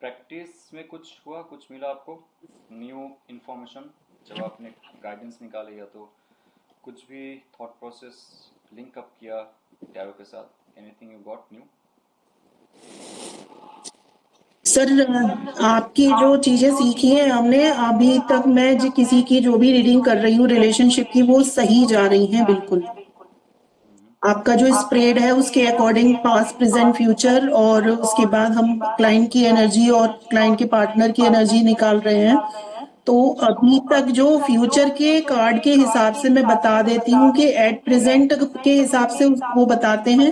Practice में कुछ हुआ, कुछ मिला आपको न्यू इन्फॉर्मेशन जब आपने गाइडेंस निकाले, या तो कुछ भी थॉट प्रोसेस लिंक अप किया टैरो के साथ, anything you got new? Sir, आपकी जो चीजें सीखी हैं हमने अभी तक, मैं किसी की जो भी रीडिंग कर रही हूँ रिलेशनशिप की, वो सही जा रही हैं बिल्कुल। आपका जो स्प्रेड है उसके अकॉर्डिंग पास्ट प्रेजेंट फ्यूचर, और उसके बाद हम क्लाइंट की एनर्जी और क्लाइंट के पार्टनर की एनर्जी निकाल रहे हैं। तो अभी तक जो फ्यूचर के कार्ड के हिसाब से मैं बता देती हूँ कि एट प्रेजेंट के हिसाब से वो बताते हैं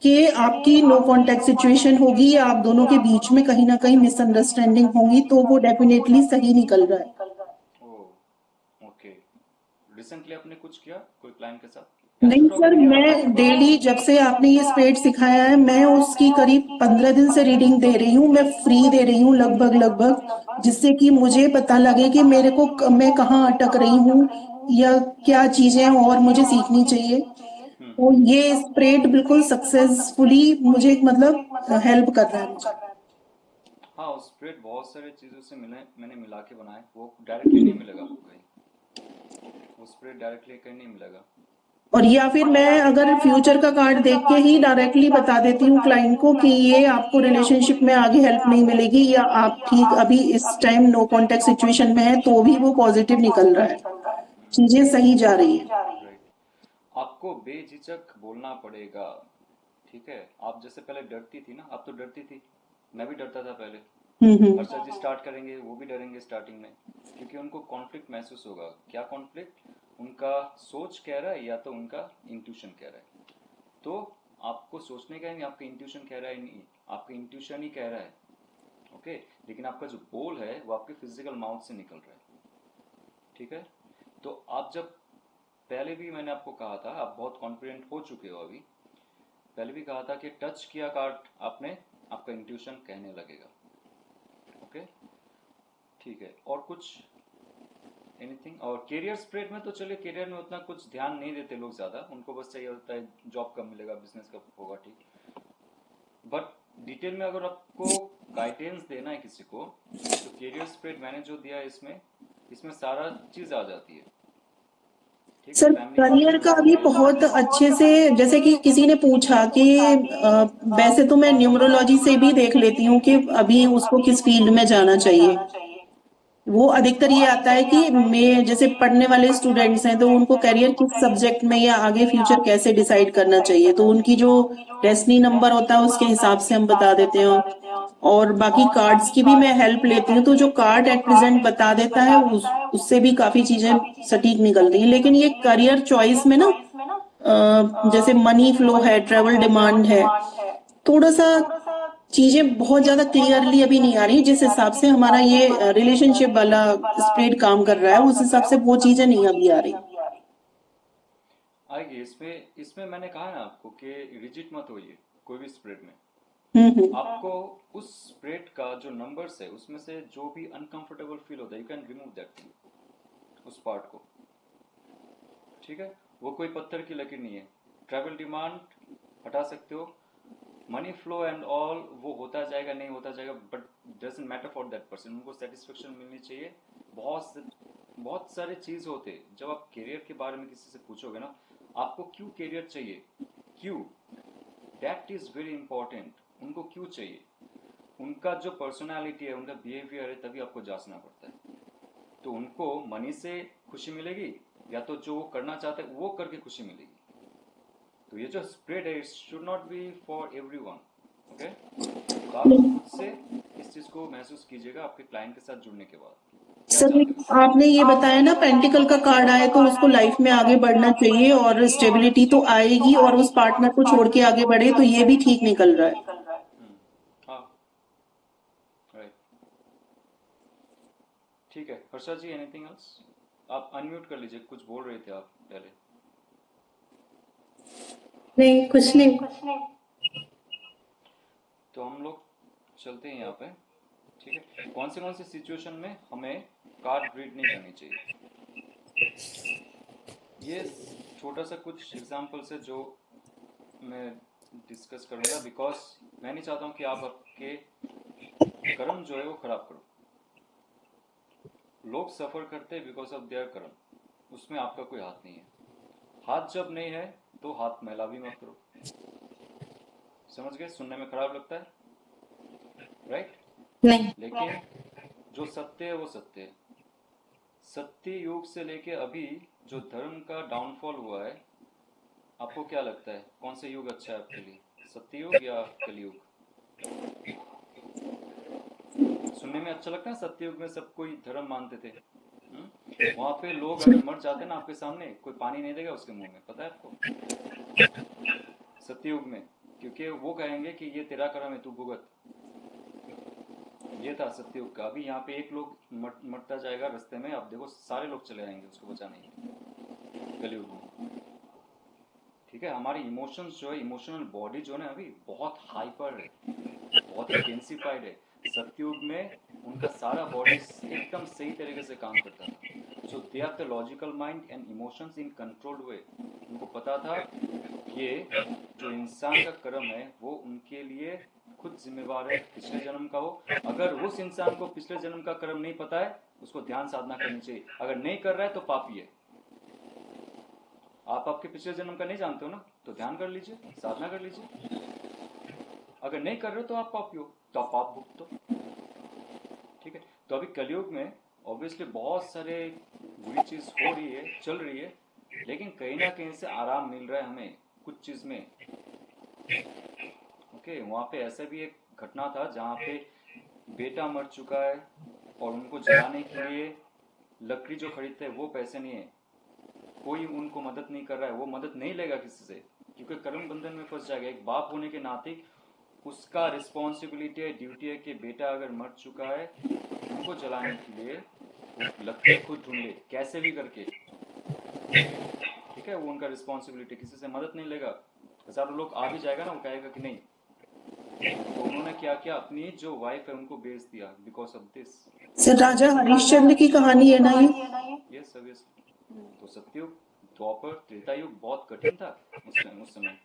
कि आपकी नो कांटेक्ट सिचुएशन होगी, या आप दोनों के बीच में कहीं ना कहीं मिसअंडरस्टैंडिंग होगी, तो वो डेफिनेटली सही निकल रहा है। ओह, ओके। रिसेंटली आपने कुछ किया कोई क्लाइंट के साथ? कैसे नहीं प्रॉब्लम सर, क्या आ मैं रहा डेली जब से आपने ये स्प्रेड सिखाया है, मैं उसकी करीब 15 दिन से रीडिंग दे रही हूँ। मैं फ्री दे रही हूँ लगभग लगभग, जिससे कि मुझे पता लगे कि मेरे को मैं कहाँ अटक रही हूँ, या क्या चीजें और मुझे सीखनी चाहिए। तो हम्म। ये स्प्रेड बिल्कुल सक्सेसफुली मुझे मतलब हेल्प कर रहा है मुझे। हाँ, उस स्प्रेड बहुत सारे चीज़ों से मिले, मैंने मिला के बनाए, वो डायरेक्टली नहीं मिलेगा आपको कहीं, वो स्प्रेड डायरेक्टली कहीं नहीं मिलेगा। और या फिर मैं अगर फ्यूचर का कार्ड देख के ही डायरेक्टली बता देती हूँ क्लाइंट को कि ये आपको रिलेशनशिप में आगे हेल्प नहीं मिलेगी, या आप ठीक अभी इस टाइम नो कांटेक्ट सिचुएशन में है, तो भी वो पॉजिटिव निकल रहा है, चीजें सही जा रही है। राइट। आपको बेझिझक बोलना पड़ेगा, ठीक है? आप जैसे पहले डरती थी ना, आप तो डरती थी, मैं भी डरता था पहले। हम्म। हर्षद जी स्टार्ट करेंगे, वो भी डरेंगे स्टार्टिंग में, क्योंकि उनको कॉन्फ्लिक्ट महसूस होगा। क्या कॉन्फ्लिक्ट? उनका सोच कह रहा है या तो उनका इंट्यूशन कह रहा है। तो आपको सोचने का ही नहीं, आपका इंट्यूशन कह रहा है नहीं, आपका इंट्यूशन ही कह रहा है, ओके। लेकिन आपका जो बोल है वो आपके फिजिकल माउथ से निकल रहा है, ठीक है? तो आप जब, पहले भी मैंने आपको कहा था, आप बहुत कॉन्फिडेंट हो चुके हो अभी, पहले भी कहा था कि टच किया कार्ड आपने, आपका इंट्यूशन कहने लगेगा, ओके। ठीक है, और कुछ एनीथिंग? और करियर स्प्रेड में तो चलिए, करियर में उतना कुछ ध्यान नहीं देते लोग ज़्यादा, उनको बस चाहिए होता है जॉब कब मिलेगा, बिजनेस कब होगा, ठीक। बट डिटेल में अगर आपको गाइडेंस देना है किसी को, तो करियर स्प्रेड मैंने जो दिया है इसमें, इसमें सारा चीज़ आ जाती है, ठीक है? सर, फैमिली करियर का भी बहुत अच्छे से, जैसे कि किसी ने पूछा कि वैसे तो मैं न्यूमरोलॉजी से भी देख लेती हूँ कि अभी उसको किस फील्ड में जाना चाहिए। वो अधिकतर ये आता है कि मैं जैसे पढ़ने वाले स्टूडेंट्स हैं, तो उनको करियर किस सब्जेक्ट में या आगे फ्यूचर कैसे डिसाइड करना चाहिए, तो उनकी जो डेस्टिनी नंबर होता है उसके हिसाब से हम बता देते हैं। और बाकी कार्ड्स की भी मैं हेल्प लेती हूँ, तो जो कार्ड एट प्रेजेंट बता देता है उससे भी काफी चीजें सटीक निकल रही हैं। लेकिन ये करियर चॉइस में ना, जैसे मनी फ्लो है, ट्रेवल डिमांड है, थोड़ा सा चीजें बहुत ज्यादा क्लियरली अभी नहीं आ रही। जिस हिसाब से हमारा ये रिलेशनशिप वाला स्प्रेड काम कर रहा है, उस हिसाब से वो चीजें नहीं अभी आ रही। आएगी इसमें। इसमें मैंने कहा ना आपको कि रिजिट मत होइए कोई भी स्प्रेड में। हम्म। आपको उस स्प्रेड का जो नंबर्स है उसमें से जो भी अनकंफर्टेबल फील होता है, you can remove that thing, उस पार्ट को, ठीक है? वो कोई पत्थर की लकीर नहीं है। ट्रैवल डिमांड हटा सकते हो, मनी फ्लो एंड ऑल वो होता जाएगा, नहीं होता जाएगा, but doesn't matter for that person, उनको सेटिस्फेक्शन मिलनी चाहिए। बहुत सारे चीज होते हैं, जब आप करियर के बारे में किसी से पूछोगे ना, आपको क्यों करियर चाहिए, क्यों, दैट इज वेरी इंपॉर्टेंट। उनको क्यों चाहिए, उनका जो पर्सनालिटी है, उनका बिहेवियर है, तभी आपको जांचना पड़ता है। तो उनको मनी से खुशी मिलेगी, या तो जो वो करना चाहते हैं वो करके खुशी मिलेगी। तो ये जो स्प्रेड है, it should not be for everyone, okay. तो आप खुद से इस चीज को महसूस कीजिएगा आपके क्लाइंट के साथ जुड़ने के बाद, क्या सर, चाहते हो इससे। आपने ये बताया ना पेंटिकल का कार्ड आए तो उसको लाइफ में आगे बढ़ना चाहिए, और स्टेबिलिटी तो आएगी, और उस पार्टनर को छोड़ के आगे बढ़े, तो ये भी ठीक निकल रहा है। हाँ, राइट। ठीक है हर्षा जी, एनीथिंग एल्स? आप अनम्यूट कर लीजिए, कुछ बोल रहे थे आप पहले। नहीं, कुछ नहीं। तो हम लोग चलते हैं यहाँ पे, ठीक है? कौन सी सिचुएशन में हमें कार्ड रीड नहीं करनी चाहिए, ये छोटा सा कुछ एग्जांपल्स है जो मैं डिस्कस करूंगा, बिकॉज मैं नहीं चाहता हूँ कि आप आपके कर्म जो है वो खराब करो। लोग सफर करते हैं बिकॉज ऑफ देयर कर्म, उसमें आपका कोई हाथ नहीं है। हाथ जब नहीं है तो हाथ मैला भी मत करो। समझ गए? सुनने में खराब लगता है, राइट? नहीं। लेकिन जो सत्य है वो सत्य है। सत्य युग से लेके अभी जो धर्म का डाउनफॉल हुआ है, आपको क्या लगता है कौन सा युग अच्छा है आपके लिए, सत्ययुग या कलयुग? सुनने में अच्छा लगता है, सत्ययुग में सब कोई धर्म मानते थे। वहां पे लोग अगर मर जाते ना आपके सामने, कोई पानी नहीं देगा उसके मुंह में, पता है आपको? सत्ययुग में, क्योंकि वो कहेंगे कि ये तेरा कर्म है, तू भुगत। ये था सत्ययुग का। अभी यहाँ पे एक लोग मरता जाएगा रास्ते में, आप देखो सारे लोग चले आएंगे उसको बचाने के लिए कलयुग में। ठीक है, हमारी इमोशंस जो है, इमोशनल बॉडी जो है ना अभी बहुत हाइपर है, बहुत ही डेंसिफाइड है। सत्ययुग में उनका सारा बॉडी एकदम सही तरीके से काम करता था। So they have the logical mind and emotions in controlled way. उनको पता था कि जो इंसान का कर्म है वो उनके लिए खुद जिम्मेवार है, पिछले जन्म का हो। अगर उस इंसान को पिछले जन्म का कर्म नहीं पता है, उसको ध्यान साधना करनी चाहिए। अगर नहीं कर रहा है तो पापी है। आप आपके पिछले जन्म का नहीं जानते हो ना, तो ध्यान कर लीजिए, साधना कर लीजिए। अगर नहीं कर रहे हो तो आप पापी हो, तो आप पाप भुगतो। ठीक है, तो अभी कलयुग में ऑब्वियसली बहुत सारे बुरी चीज हो रही है, चल रही है, लेकिन कहीं ना कहीं से आराम मिल रहा है हमें कुछ चीज में। ओके, वहां पे ऐसा भी एक घटना था जहाँ पे बेटा मर चुका है और उनको जलाने के लिए लकड़ी जो खरीदते हैं वो पैसे नहीं है, कोई उनको मदद नहीं कर रहा है, वो मदद नहीं लेगा किसी से, क्योंकि कर्म बंधन में फंस जाएगा। एक बाप होने के नाते उसका रिस्पॉन्सिबिलिटी है, ड्यूटी है कि बेटा अगर मर चुका है उनको जलाने के लिए लकड़ी खुद ढूंढे कैसे भी करके। ठीक है, वो उनका रिस्पॉन्सिबिलिटी, किसी से मदद नहीं लेगा। हजारों लोग आ भी जाएगा ना, वो कहेगा कि नहीं। तो उन्होंने क्या किया, अपनी जो वाइफ है उनको बेच दिया बिकॉज ऑफ दिस। सर राजा हरिश्चंद्र की कहानी है ना ये? Yes obviously. तो सत्ययुग, द्वापर, त्रेता युग बहुत कठिन था उस समय।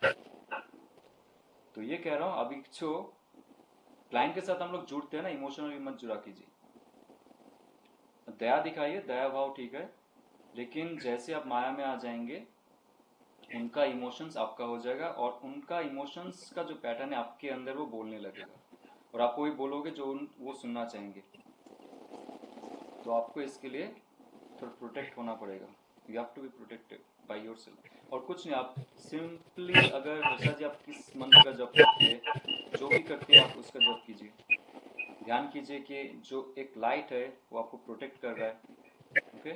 तो ये कह रहा हूं, अभी जो क्लाइंट के साथ हम लोग जुड़ते हैं ना, इमोशनली मत जुड़ा कीजिए। दया दिखाइए, दया भाव ठीक है, लेकिन जैसे आप माया में आ जाएंगे उनका इमोशंस आपका हो जाएगा, और उनका इमोशंस का जो पैटर्न है आपके अंदर वो बोलने लगेगा, और आप वही बोलोगे जो वो सुनना चाहेंगे। तो आपको इसके लिए थोड़ा प्रोटेक्ट होना पड़ेगा। You have to be protected by yourself. और कुछ नहीं, आप सिंपली, अगर हर्षा जी आप किस मंत्र का जप करते हैं, जो भी करते हैं आप उसका जप कीजिए। ध्यान कीजिए कि जो एक लाइट है वो आपको प्रोटेक्ट कर रहा है। ओके,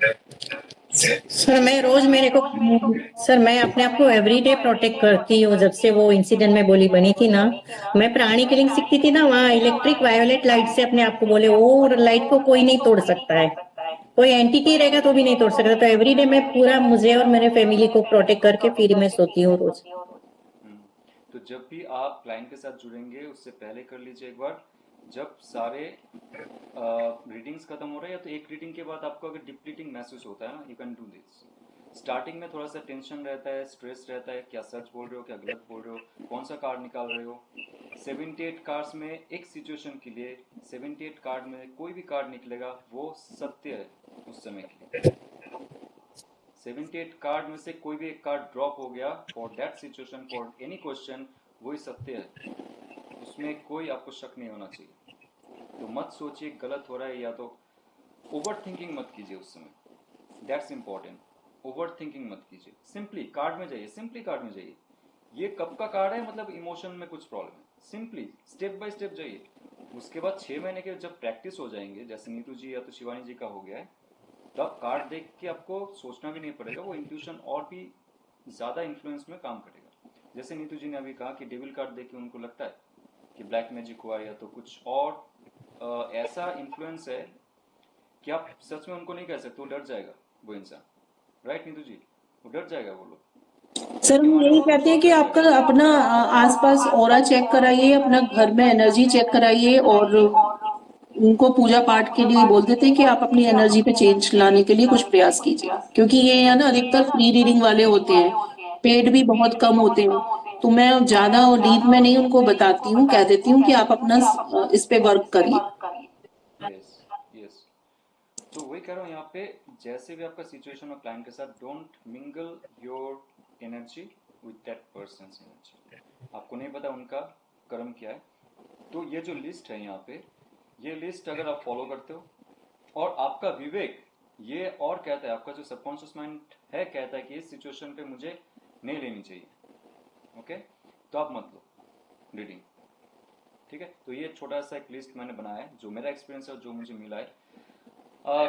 सर मैं रोज मेरे को सर मैं अपने आप को एवरीडे प्रोटेक्ट करती हूँ। जब से वो इंसिडेंट में बोली बनी थी ना, मैं प्राणी किलिंग सीखती थी ना, वहाँ इलेक्ट्रिक वायोलेट लाइट से अपने आप को बोले, वो लाइट को कोई नहीं तोड़ सकता है, कोई एंटिटी रहेगा तो भी नहीं तोड़ सकता। तो एवरीडे मैं पूरा मुझे और मेरे फैमिली को प्रोटेक्ट करके फिर मैं सोती हूँ रोज। तो जब भी आप क्लाइंट के साथ जुड़ेंगे उससे पहले कर लीजिए एक बार, जब सारे रीडिंग्स खत्म हो रहे हैं, या तो एक रीडिंग के बाद आपको अगर डिप्लीटिंग महसूस होता है ना, you can do this. Starting में थोड़ा सा टेंशन रहता है, स्ट्रेस रहता है, क्या सच बोल रहे हो, क्या गलत बोल रहे हो, कौन सा कार्ड निकाल रहे हो। 78 कार्ड्स में एक सिचुएशन के लिए 78 कार्ड में कोई भी कार्ड निकलेगा वो सत्य है उस समय के लिए। 78 कार्ड में से कोई भी एक कार्ड ड्रॉप हो गया for that situation, for any question, वही सत्य है, उसमें कोई आपको शक नहीं होना चाहिए। तो मत सोचिए गलत हो रहा है, या तो ओवर थिंकिंग मत कीजिए उस समय, दैट्स इंपॉर्टेंट। ओवर थिंकिंग मत कीजिए, सिंपली कार्ड में जाइए, सिंपली कार्ड में जाइए। ये कब का कार्ड है, मतलब इमोशन में कुछ प्रॉब्लम है, सिंपली स्टेप बाय स्टेप जाइए। उसके बाद 6 महीने के जब प्रैक्टिस हो जाएंगे, जैसे नीतू जी या तो शिवानी जी का हो गया है, तो आप कार्ड देख के आपको सोचना भी नहीं पड़ेगा, वो इंट्यूशन और भी ज्यादा इन्फ्लुएंस में काम करेगा। जैसे नीतू जी ने अभी कहा कि डेविल कार्ड देख के उनको लगता है कि ब्लैक मैजिक हुआ, या तो कुछ और ऐसा इन्फ्लुएंस है कि आप सच में उनको नहीं कह सकते, वो डर जाएगा वो इंसान। राइट नीतू जी, वो डर जाएगा वो लोग। सर हम यही कहते हैं कि आपका अपना आसपास ऑरा चेक कराइए, अपना घर में एनर्जी चेक कराइए, और उनको पूजा पाठ के लिए बोल देते हैं कि आप अपनी एनर्जी पे चेंज लाने के लिए कुछ प्रयास कीजिए, क्योंकि ये है ना अधिकतर फ्री रीडिंग वाले होते हैं, पेड भी बहुत कम होते हैं। तो मैं ज्यादा डीप में नहीं उनको बताती हूँ, कह देती हूँ कि आप अपना इस पे वर्क करिए। Yes, yes. तो वही कह रहा हूँ यहाँ पे, जैसे भी आपका सिचुएशन हो क्लाइंट के साथ, don't mingle your energy with that persons energy. आपको नहीं पता उनका कर्म क्या है। तो ये जो लिस्ट है यहाँ पे, ये लिस्ट अगर आप फॉलो करते हो और आपका विवेक ये और कहता है, आपका जो सबकॉन्शियस माइंड है कहता है कि इस सिचुएशन पे मुझे नहीं लेनी चाहिए, ओके, तो आप मत लो रीडिंग, ठीक है। तो ये छोटा सा एक लिस्ट मैंने बनाया है, जो मेरा एक्सपीरियंस है और जो मुझे मिला है।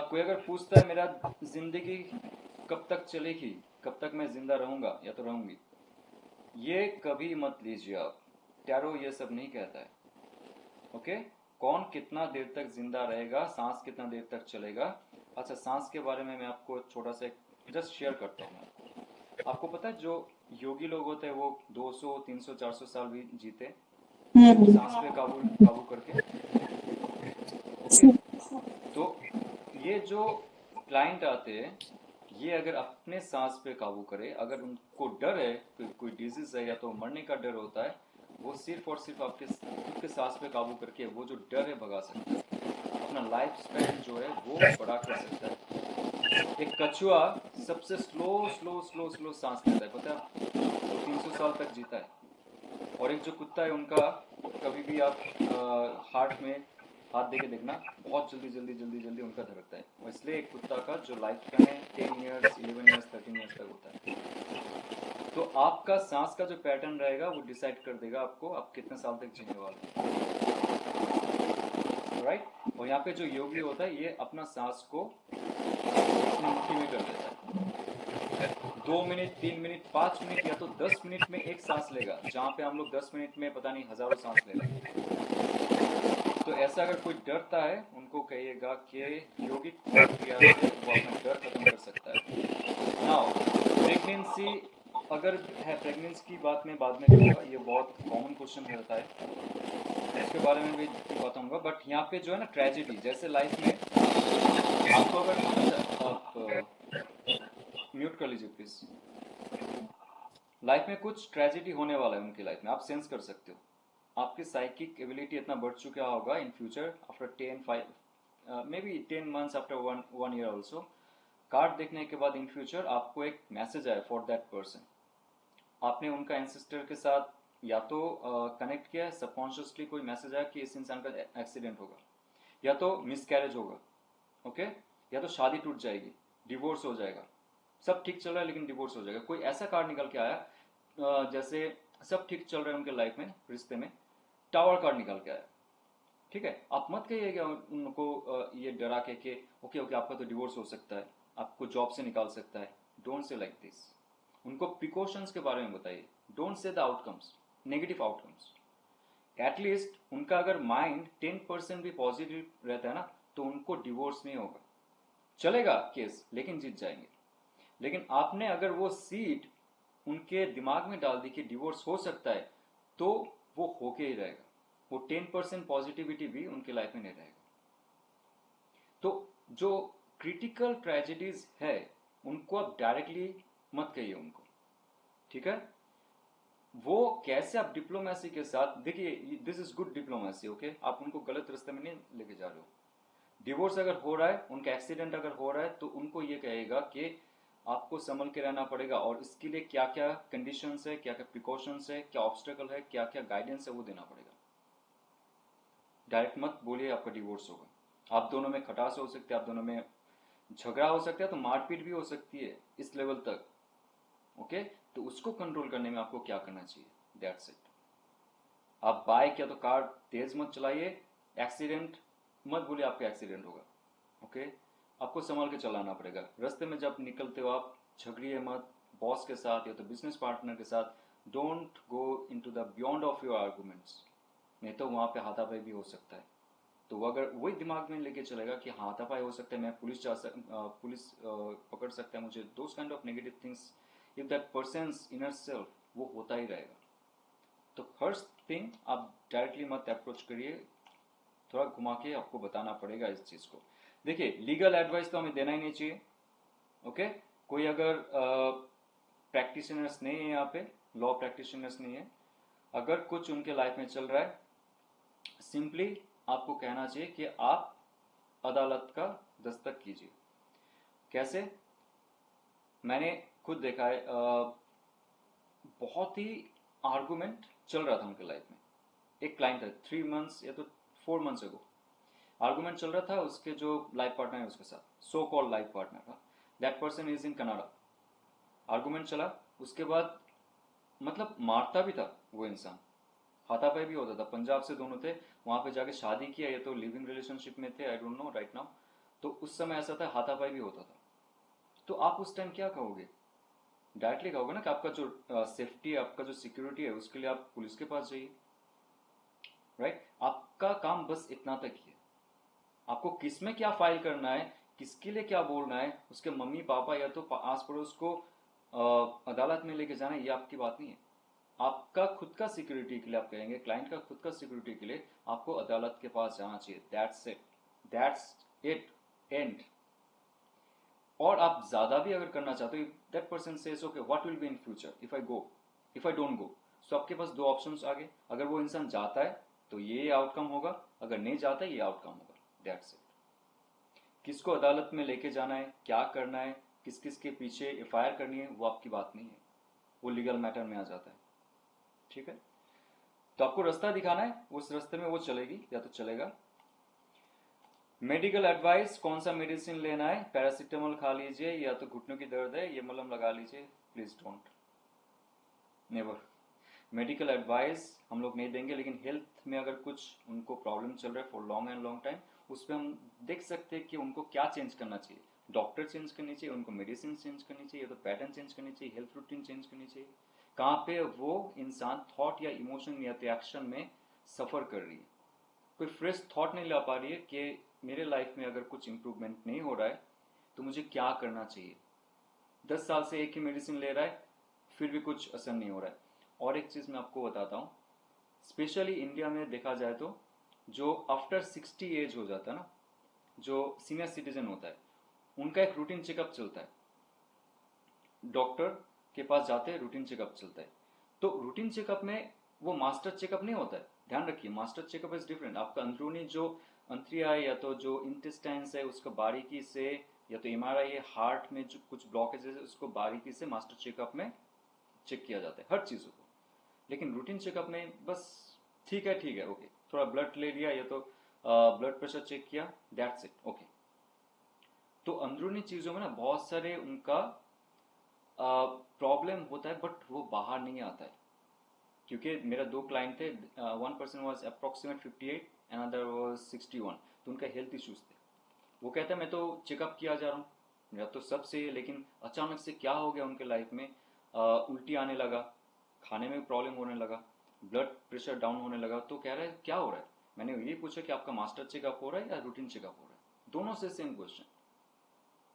कोई अगर पूछता है मेरा जिंदगी कब तक चलेगी, कब तक मैं जिंदा रहूंगा या तो रहूंगी, ये कभी मत लीजिए आप। टैरो ये सब नहीं कहता है, ओके। कौन कितना देर तक जिंदा रहेगा, सांस कितना देर तक चलेगा। अच्छा, सांस के बारे में मैं आपको छोटा सा जस्ट शेयर करता हूँ। आपको पता है जो योगी लोग होते हैं वो 200, 300, 400 साल भी जीते, सांस पे काबू काबू करके, ओके। तो ये जो क्लाइंट आते हैं, ये अगर अपने सांस पे काबू करे, अगर उनको डर है कोई डिजीज है या तो मरने का डर होता है, वो सिर्फ और सिर्फ आपके खुद के सांस पे काबू करके वो जो डर है भगा सकता है, अपना लाइफ स्पैन जो है वो बड़ा कर सकता है। एक कछुआ सबसे स्लो स्लो स्लो स्लो सांस लेता है, पता है, 300 साल तक जीता है। और एक जो कुत्ता है उनका, कभी भी आप हार्ट में हाथ दे के देखना, बहुत जल्दी जल्दी जल्दी जल्दी उनका धड़कता है। और इसलिए एक कुत्ता का जो लाइफ स्पैन है 10 ईयर्स, 11 ईयर्स, 13 ईयर्स तक होता है। तो आपका सांस का जो पैटर्न रहेगा वो डिसाइड कर देगा आपको आप कितने साल तक जीने वाले हैं, राइट। और यहाँ पे जो योगी होता है ये अपना सांस को अपनी मुट्ठी में कर देता है। 2 मिनट, 3 मिनट, 5 मिनट या तो 10 मिनट में एक सांस लेगा, जहां पे हम लोग 10 मिनट में पता नहीं हजारों सांस ले रहे हैं। तो ऐसा अगर कोई डरता है, उनको कहिएगा कि योगिक प्रक्रिया से वो अपना डर खत्म कर सकता है। नाउ प्रेगनेंसी अगर है, प्रेगनेंसी की बात मैं बाद में करूंगा, ये बहुत कॉमन क्वेश्चन रहता है, उसके बारे में भी बताऊंगा। बट यहाँ पे जो है ना ट्रेजेडी, जैसे लाइफ में आपको अगर, अच्छा आप म्यूट कर लीजिए प्लीज। लाइफ में कुछ ट्रेजेडी होने वाला है उनकी लाइफ में, आप सेंस कर सकते हो। आपकी साइकिक एबिलिटी इतना बढ़ चुका होगा in future, after 10 may be 10 months, after one year also, card देखने के बाद इन फ्यूचर आपको एक मैसेज आया फॉर दैट पर्सन। आपने उनका एंसेस्टर के साथ या तो कनेक्ट किया है, सबकॉन्शियसली कोई मैसेज आया कि इस इंसान का एक्सीडेंट होगा, या तो मिसकैरेज होगा, ओके, या तो शादी टूट जाएगी, डिवोर्स हो जाएगा, सब ठीक चल रहा है लेकिन डिवोर्स हो जाएगा। कोई ऐसा कार्ड निकल के आया, जैसे सब ठीक चल रहा है उनके लाइफ में, रिश्ते में, टावर कार्ड निकल के आया, ठीक है। आप मत कहिएगा उनको ये डरा के ओके ओके आपका तो डिवोर्स हो सकता है, आपको जॉब से निकाल सकता है। Don't say like this. उनको प्रिकॉशंस के बारे में बताइए, don't say the outcomes, negative outcomes. At least उनका अगर माइंड 10% भी पॉजिटिव रहता है ना, तो उनको डिवोर्स नहीं होगा, चलेगा केस लेकिन जीत जाएंगे। लेकिन आपने अगर वो सीड उनके दिमाग में डाल दी कि डिवोर्स हो सकता है, तो वो होके ही रहेगा, वो 10% पॉजिटिविटी भी उनके लाइफ में नहीं रहेगा। तो जो क्रिटिकल ट्रेजेडीज है उनको आप डायरेक्टली मत कहिए उनको, ठीक है। वो कैसे आप डिप्लोमेसी के साथ, देखिए this is good diplomacy, okay, आप उनको गलत रास्ते में नहीं लेके जा रहे हो। डिवोर्स अगर हो रहा है, उनका एक्सीडेंट अगर हो रहा है, तो उनको ये कहेगा कि आपको संभल के रहना पड़ेगा और इसके लिए क्या क्या कंडीशंस है, क्या क्या प्रिकॉशंस है, क्या ऑब्स्टेकल है, क्या क्या गाइडेंस है, वो देना पड़ेगा। डायरेक्ट मत बोलिए आपका डिवोर्स होगा। आप दोनों में खटास हो सकती है, आप दोनों में झगड़ा हो सकता है, तो मारपीट भी हो सकती है इस लेवल तक, ओके। तो उसको कंट्रोल करने में आपको क्या करना चाहिए, दैट्स इट। आप बाइक या तो कार तेज मत चलाइए, एक्सीडेंट मत बोलिए आपका एक्सीडेंट होगा, ओके। आपको संभाल के चलाना पड़ेगा। रास्ते में जब निकलते हो आप झगड़िए मत बॉस के साथ या तो बिजनेस पार्टनर के साथ। Don't go into the beyond of your arguments, नहीं तो वहां पे हाथापाई भी हो सकता है। तो वो अगर वही दिमाग में लेके चलेगा कि हाथापाई हो सकता है, मैं पुलिस पकड़ सकता है मुझे, those kind of negative things, if that persons inner self, वो होता ही रहेगा। तो फर्स्ट थिंग, आप डायरेक्टली मत अप्रोच करिए, थोड़ा घुमा के आपको बताना पड़ेगा इस चीज को। देखिए लीगल एडवाइस तो हमें देना ही नहीं चाहिए, ओके। कोई अगर प्रैक्टिशनर्स नहीं है यहाँ पे, लॉ प्रैक्टिशनर्स नहीं है, अगर कुछ उनके लाइफ में चल रहा है, सिंपली आपको कहना चाहिए कि आप अदालत का दस्तक कीजिए। कैसे? मैंने खुद देखा है, बहुत ही आर्गुमेंट चल रहा था उनके लाइफ में। एक क्लाइंट है, 3 मंथ्स या तो 4 मंथ्स अगो आर्गुमेंट चल रहा था उसके जो लाइफ पार्टनर है उसके साथ, सो कॉल्ड लाइफ पार्टनर था, that person is in Canada. Argument चला, उसके बाद मतलब मारता भी था वो इंसान, हाथापाई भी होता था। पंजाब से दोनों थे, वहां पे जाके शादी किया, ये तो लिविंग रिलेशनशिप में थे, I don't know right now. तो उस समय ऐसा था, हाथापाई भी होता था। तो आप उस टाइम क्या कहोगे? डायरेक्टली कहोगे ना कि आपका जो सेफ्टी, आपका जो सिक्योरिटी है, उसके लिए आप पुलिस के पास जाइए, राइट? आपका काम बस इतना तक ही है। आपको किस में क्या फाइल करना है, किसके लिए क्या बोलना है, उसके मम्मी पापा या तो आस पड़ोस को अदालत में लेके जाना है, ये आपकी बात नहीं है। आपका खुद का सिक्योरिटी के लिए, आप कहेंगे क्लाइंट का खुद का सिक्योरिटी के लिए आपको अदालत के पास जाना चाहिए। That's it, end. और आप ज्यादा भी अगर करना चाहते हो, that person says okay what will be in future if I go, if I don't go. So आपके पास 2 ऑप्शंस आ गए, अगर वो इंसान जाता है तो ये आउटकम होगा, अगर नहीं जाता है ये आउटकम होगा, दैट्स इट। किसको अदालत में लेके जाना है, क्या करना है, किस किस के पीछे एफआईआर करनी है, वो आपकी बात नहीं है, वो लीगल मैटर में आ जाता है। ठीक है? तो आपको रास्ता दिखाना है, उस रास्ते में वो चलेगी या तो चलेगा। मेडिकल एडवाइस, कौन सा मेडिसिन लेना है, पैरासीटामोल खा लीजिए, या तो घुटनों की दर्द है ये मलहम लगा लीजिए, please don't, never. Medical advice हम लोग नहीं देंगे, लेकिन हेल्थ में अगर कुछ उनको प्रॉब्लम चल रहा है for long and long time, उस पर हम देख सकते हैं कि उनको क्या चेंज करना चाहिए। डॉक्टर चेंज करनी चाहिए, उनको मेडिसिन चेंज करनी चाहिए, तो पैटर्न चेंज करनी चाहिए, हेल्थ रूटीन चेंज करनी चाहिए, कहाँ पे वो इंसान थॉट या इमोशन या रिएक्शन में सफर कर रही है, कोई फ्रेश थॉट नहीं ला पा रही है कि मेरे लाइफ में अगर कुछ इंप्रूवमेंट नहीं हो रहा है तो मुझे क्या करना चाहिए। 10 साल से एक ही मेडिसिन ले रहा है, फिर भी कुछ असर नहीं हो रहा है। और एक चीज मैं आपको बताता हूँ, स्पेशली इंडिया में देखा जाए तो जो आफ्टर 60 एज हो जाता है ना, जो सीनियर सिटीजन होता है, उनका एक रूटीन चेकअप चलता है, डॉक्टर के पास जाते हैं, रूटीन चेकअप चलता है। तो रूटीन चेकअप में वो मास्टर चेकअप नहीं होता है, ध्यान रखिए, मास्टर चेकअप इज डिफरेंट। आपका अंदरूनी जो अंतरिया है या तो जो इंटेस्टाइन्स है उसका बारीकी से, या तो एमआरआई है, हार्ट में जो कुछ ब्लॉकेजेस है उसको बारीकी से मास्टर चेकअप में चेक किया जाता है, हर चीजों को। लेकिन रूटीन चेकअप में बस ठीक है ओके, थोड़ा ब्लड ले लिया या तो ब्लड प्रेशर चेक किया, दैट्स इट, ओके। तो अंदरूनी चीजों में ना बहुत सारे उनका प्रॉब्लम होता है, बट वो बाहर नहीं आता है। क्योंकि मेरा 2 क्लाइंट थे, one person was approximate 58, another was 61, तो उनका हेल्थ इश्यूज थे। वो कहता है मैं तो चेकअप किया जा रहा हूँ, मेरा तो सब सही है, लेकिन अचानक से क्या हो गया उनके लाइफ में, उल्टी आने लगा, खाने में प्रॉब्लम होने लगा, ब्लड प्रेशर डाउन होने लगा। तो कह रहा है क्या हो रहा है? मैंने ये पूछा कि आपका मास्टर चेकअप हो रहा है या रूटीन चेकअप हो रहा है? दोनों से सेम क्वेश्चन।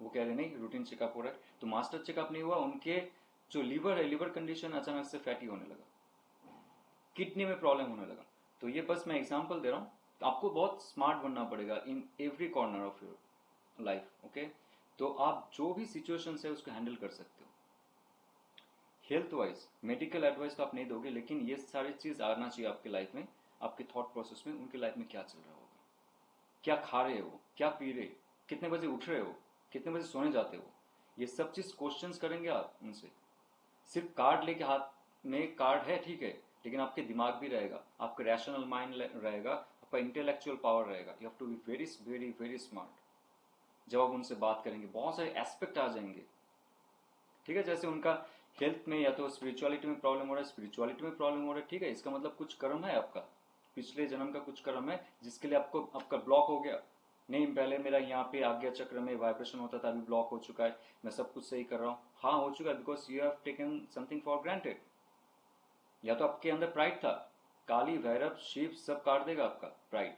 वो कह रहे नहीं, रूटीन चेकअप हो रहा है। तो मास्टर चेकअप नहीं हुआ, उनके जो लीवर है, लीवर कंडीशन अचानक से फैटी होने लगा, किडनी में प्रॉब्लम होने लगा। तो ये बस मैं एग्जांपल दे रहा हूँ, आपको बहुत स्मार्ट बनना पड़ेगा in every corner of your life, okay? तो आप जो भी सिचुएशन है उसको हैंडल कर सकते हो। हेल्थ वाइज मेडिकल एडवाइस तो आप नहीं दोगे, लेकिन ये सारी चीज आना चाहिए आपके लाइफ में, आपके थॉट प्रोसेस में, उनके लाइफ में क्या चल रहा होगा, क्या खा रहे हो, क्या पी रहे, कितने बजे उठ रहे हो, कितने बजे सोने जाते हो, ये सब चीज क्वेश्चंस करेंगे आप उनसे। सिर्फ कार्ड लेके हाथ में, कार्ड है ठीक है, लेकिन आपके दिमाग भी रहेगा, आपका रैशनल माइंड रहेगा, आपका इंटेलेक्चुअल पावर रहेगा। You have to be very very very smart. जब आप उनसे बात करेंगे बहुत सारे एस्पेक्ट आ जाएंगे, ठीक है? जैसे उनका हेल्थ में या तो स्पिरिचुअलिटी में प्रॉब्लम हो रहा है, स्पिरिचुअलिटी में प्रॉब्लम हो रहा है, ठीक है, इसका मतलब कुछ कर्म है आपका, पिछले जन्म का कुछ कर्म है जिसके लिए आपको आपका ब्लॉक हो गया। नहीं, पहले मेरा यहाँ पे आज्ञा चक्र में वाइब्रेशन होता था, अभी ब्लॉक हो चुका है, मैं सब कुछ सही कर रहा हूँ। हाँ हो चुका है, because you have taken something for granted. या तो आपके अंदर प्राइड था, काली भैरव शिव सब काट देगा आपका प्राइड।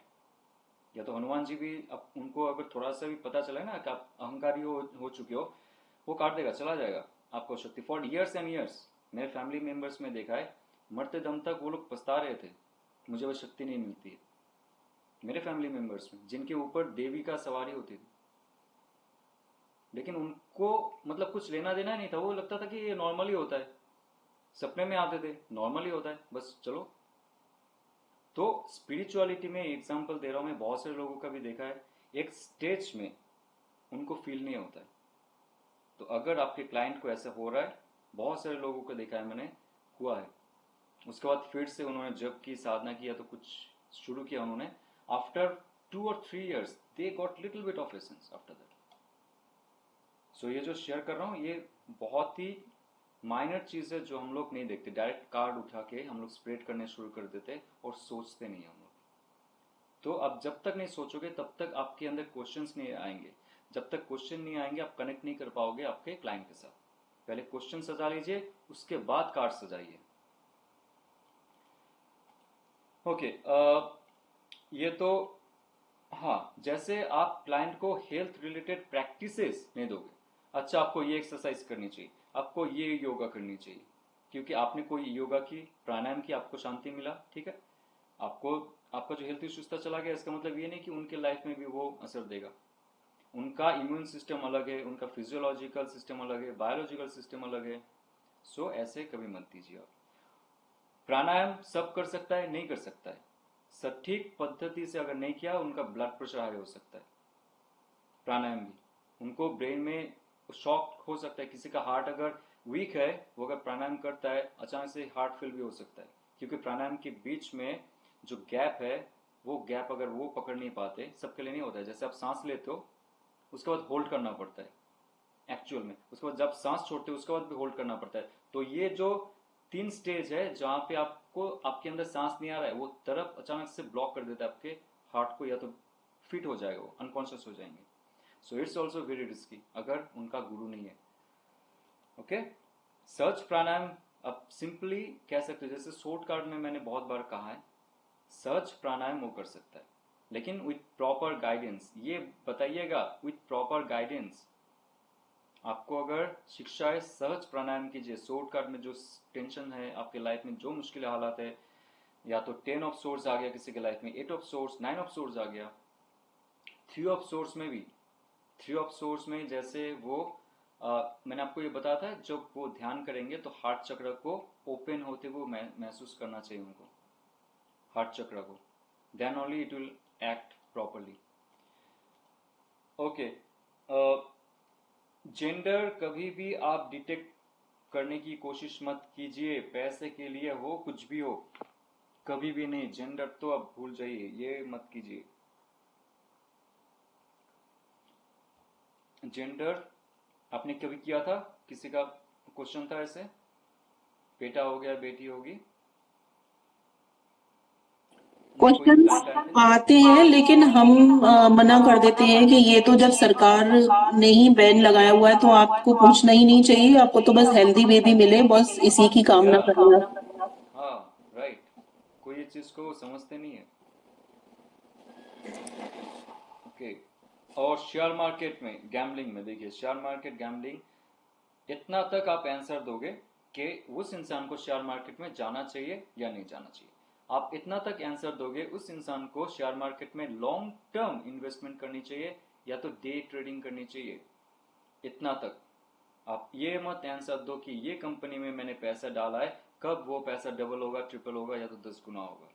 या तो हनुमान जी भी, अब उनको अगर थोड़ा सा भी पता चला ना कि आप अहंकारी हो चुके हो, वो काट देगा, चला जाएगा आपको शक्ति फॉर ईयर्स एंड ईयर्स। मेरे फैमिली मेंबर्स में देखा है, मरते दम तक वो लोग पछता रहे थे, मुझे वो शक्ति नहीं मिलती है। मेरे फैमिली मेंबर्स में जिनके ऊपर देवी का सवारी होती थी, लेकिन उनको मतलब कुछ लेना देना नहीं था, वो लगता था कि ये नॉर्मली होता है, सपने में आते थे, नॉर्मली होता है, बस चलो। तो स्पिरिचुअलिटी में एग्जांपल दे रहा हूं मैं, बहुत सारे लोगों का भी देखा है, एक स्टेज में उनको फील नहीं होता है। तो अगर आपके क्लाइंट को ऐसा हो रहा है, बहुत सारे लोगों को देखा है मैंने, हुआ है, उसके बाद फिर से उन्होंने जब की साधना किया तो कुछ शुरू किया उन्होंने, after 2 or 3 years they got little bit of essence after that. So ये जो शेयर कर रहा हूँ ये बहुत ही माइनर चीज है जो हम लोग नहीं देखते। डायरेक्ट कार्ड उठा के हम लोग स्प्रेड करने शुरू कर देते और सोचते नहीं हम लोग। तो अब जब तक नहीं सोचोगे तब तक आपके अंदर क्वेश्चंस नहीं आएंगे। जब तक क्वेश्चन नहीं आएंगे आप कनेक्ट नहीं कर पाओगे आपके क्लाइंट के साथ। पहले क्वेश्चन सजा लीजिए, उसके बाद कार्ड सजाइए। ओके, ये तो हाँ, जैसे आप क्लाइंट को हेल्थ रिलेटेड प्रैक्टिसेस नहीं दोगे, अच्छा आपको ये एक्सरसाइज करनी चाहिए, आपको ये योगा करनी चाहिए, क्योंकि आपने कोई योगा की, प्राणायाम की, आपको शांति मिला, ठीक है, आपको आपका जो हेल्थ इश्यूज था चला गया, इसका मतलब ये नहीं कि उनके लाइफ में भी वो असर देगा। उनका इम्यून सिस्टम अलग है, उनका फिजियोलॉजिकल सिस्टम अलग है, बायोलॉजिकल सिस्टम अलग है। सो ऐसे कभी मत दीजिए आप। प्राणायाम सब कर सकता है, नहीं कर सकता है। सटीक पद्धति से अगर नहीं किया उनका ब्लड प्रेशर हाई हो सकता है। प्राणायाम भी उनको ब्रेन में शॉक हो सकता है। किसी का हार्ट अगर वीक है, वो अगर प्राणायाम करता है अचानक से हार्ट फेल भी हो सकता है, क्योंकि प्राणायाम के बीच में जो गैप है, वो गैप अगर वो पकड़ नहीं पाते, सबके लिए नहीं होता है। जैसे आप सांस लेते हो उसके बाद होल्ड करना पड़ता है एक्चुअल में, उसके बाद जब सांस छोड़ते हो उसके बाद भी होल्ड करना पड़ता है। तो ये जो 3 स्टेज है जहां पे आपको आपके अंदर सांस नहीं आ रहा है, वो तरफ अचानक से ब्लॉक कर देता है आपके हार्ट को, या तो फिट हो जाएगा, वो अनकॉन्शियस हो जाएंगे। So it's also very risky अगर उनका गुरु नहीं है। ओके, सर्च प्राणायाम आप सिंपली कह सकते हो, जैसे शॉर्ट कार्ड में मैंने बहुत बार कहा है, सर्च प्राणायाम वो कर सकता है, लेकिन विथ प्रॉपर गाइडेंस। ये बताइएगा, विथ प्रॉपर गाइडेंस। आपको अगर शिक्षा है, सहज प्राणायाम कीजिए। शॉर्ट कार्ड में जो टेंशन है आपके लाइफ में, जो मुश्किल हालात है, या तो 10 ऑफ सोर्स आ गया किसी के लाइफ में, 8 ऑफ सोर्स, 9 ऑफ सोर्स आ गया, 3 ऑफ सोर्स में भी, 3 ऑफ सोर्स में जैसे वो मैंने आपको ये बताया था, जब वो ध्यान करेंगे तो हार्ट चक्र को ओपन होते हुए महसूस करना चाहिए उनको, हार्ट चक्र को, then only it will act properly. Okay, gender कभी भी आप डिटेक्ट करने की कोशिश मत कीजिए, पैसे के लिए हो, कुछ भी हो, कभी भी नहीं। जेंडर तो आप भूल जाइए, ये मत कीजिए। जेंडर आपने कभी किया था? किसी का क्वेश्चन था ऐसे, बेटा हो गया, बेटी होगी? क्वेश्चन आते हैं, लेकिन हम मना कर देते हैं कि ये तो जब सरकार ने ही बैन लगाया हुआ है तो आपको पूछना ही नहीं चाहिए, आपको तो बस हेल्दी बेबी मिले, बस इसी की कामना करना। हाँ, राइट, कोई ये चीज को समझते नहीं है। ओके, और शेयर मार्केट में, गैम्बलिंग में, देखिए शेयर मार्केट, गैम्बलिंग, इतना तक आप आंसर दोगे कि उस इंसान को शेयर मार्केट में जाना चाहिए या नहीं जाना चाहिए। आप इतना तक आंसर दोगे उस इंसान को शेयर मार्केट में लॉन्ग टर्म इन्वेस्टमेंट करनी चाहिए या तो डे ट्रेडिंग करनी चाहिए, इतना तक। आप ये मत आंसर दो कि ये कंपनी में मैंने पैसा डाला है, कब वो पैसा डबल होगा, ट्रिपल होगा, या तो 10 गुना होगा,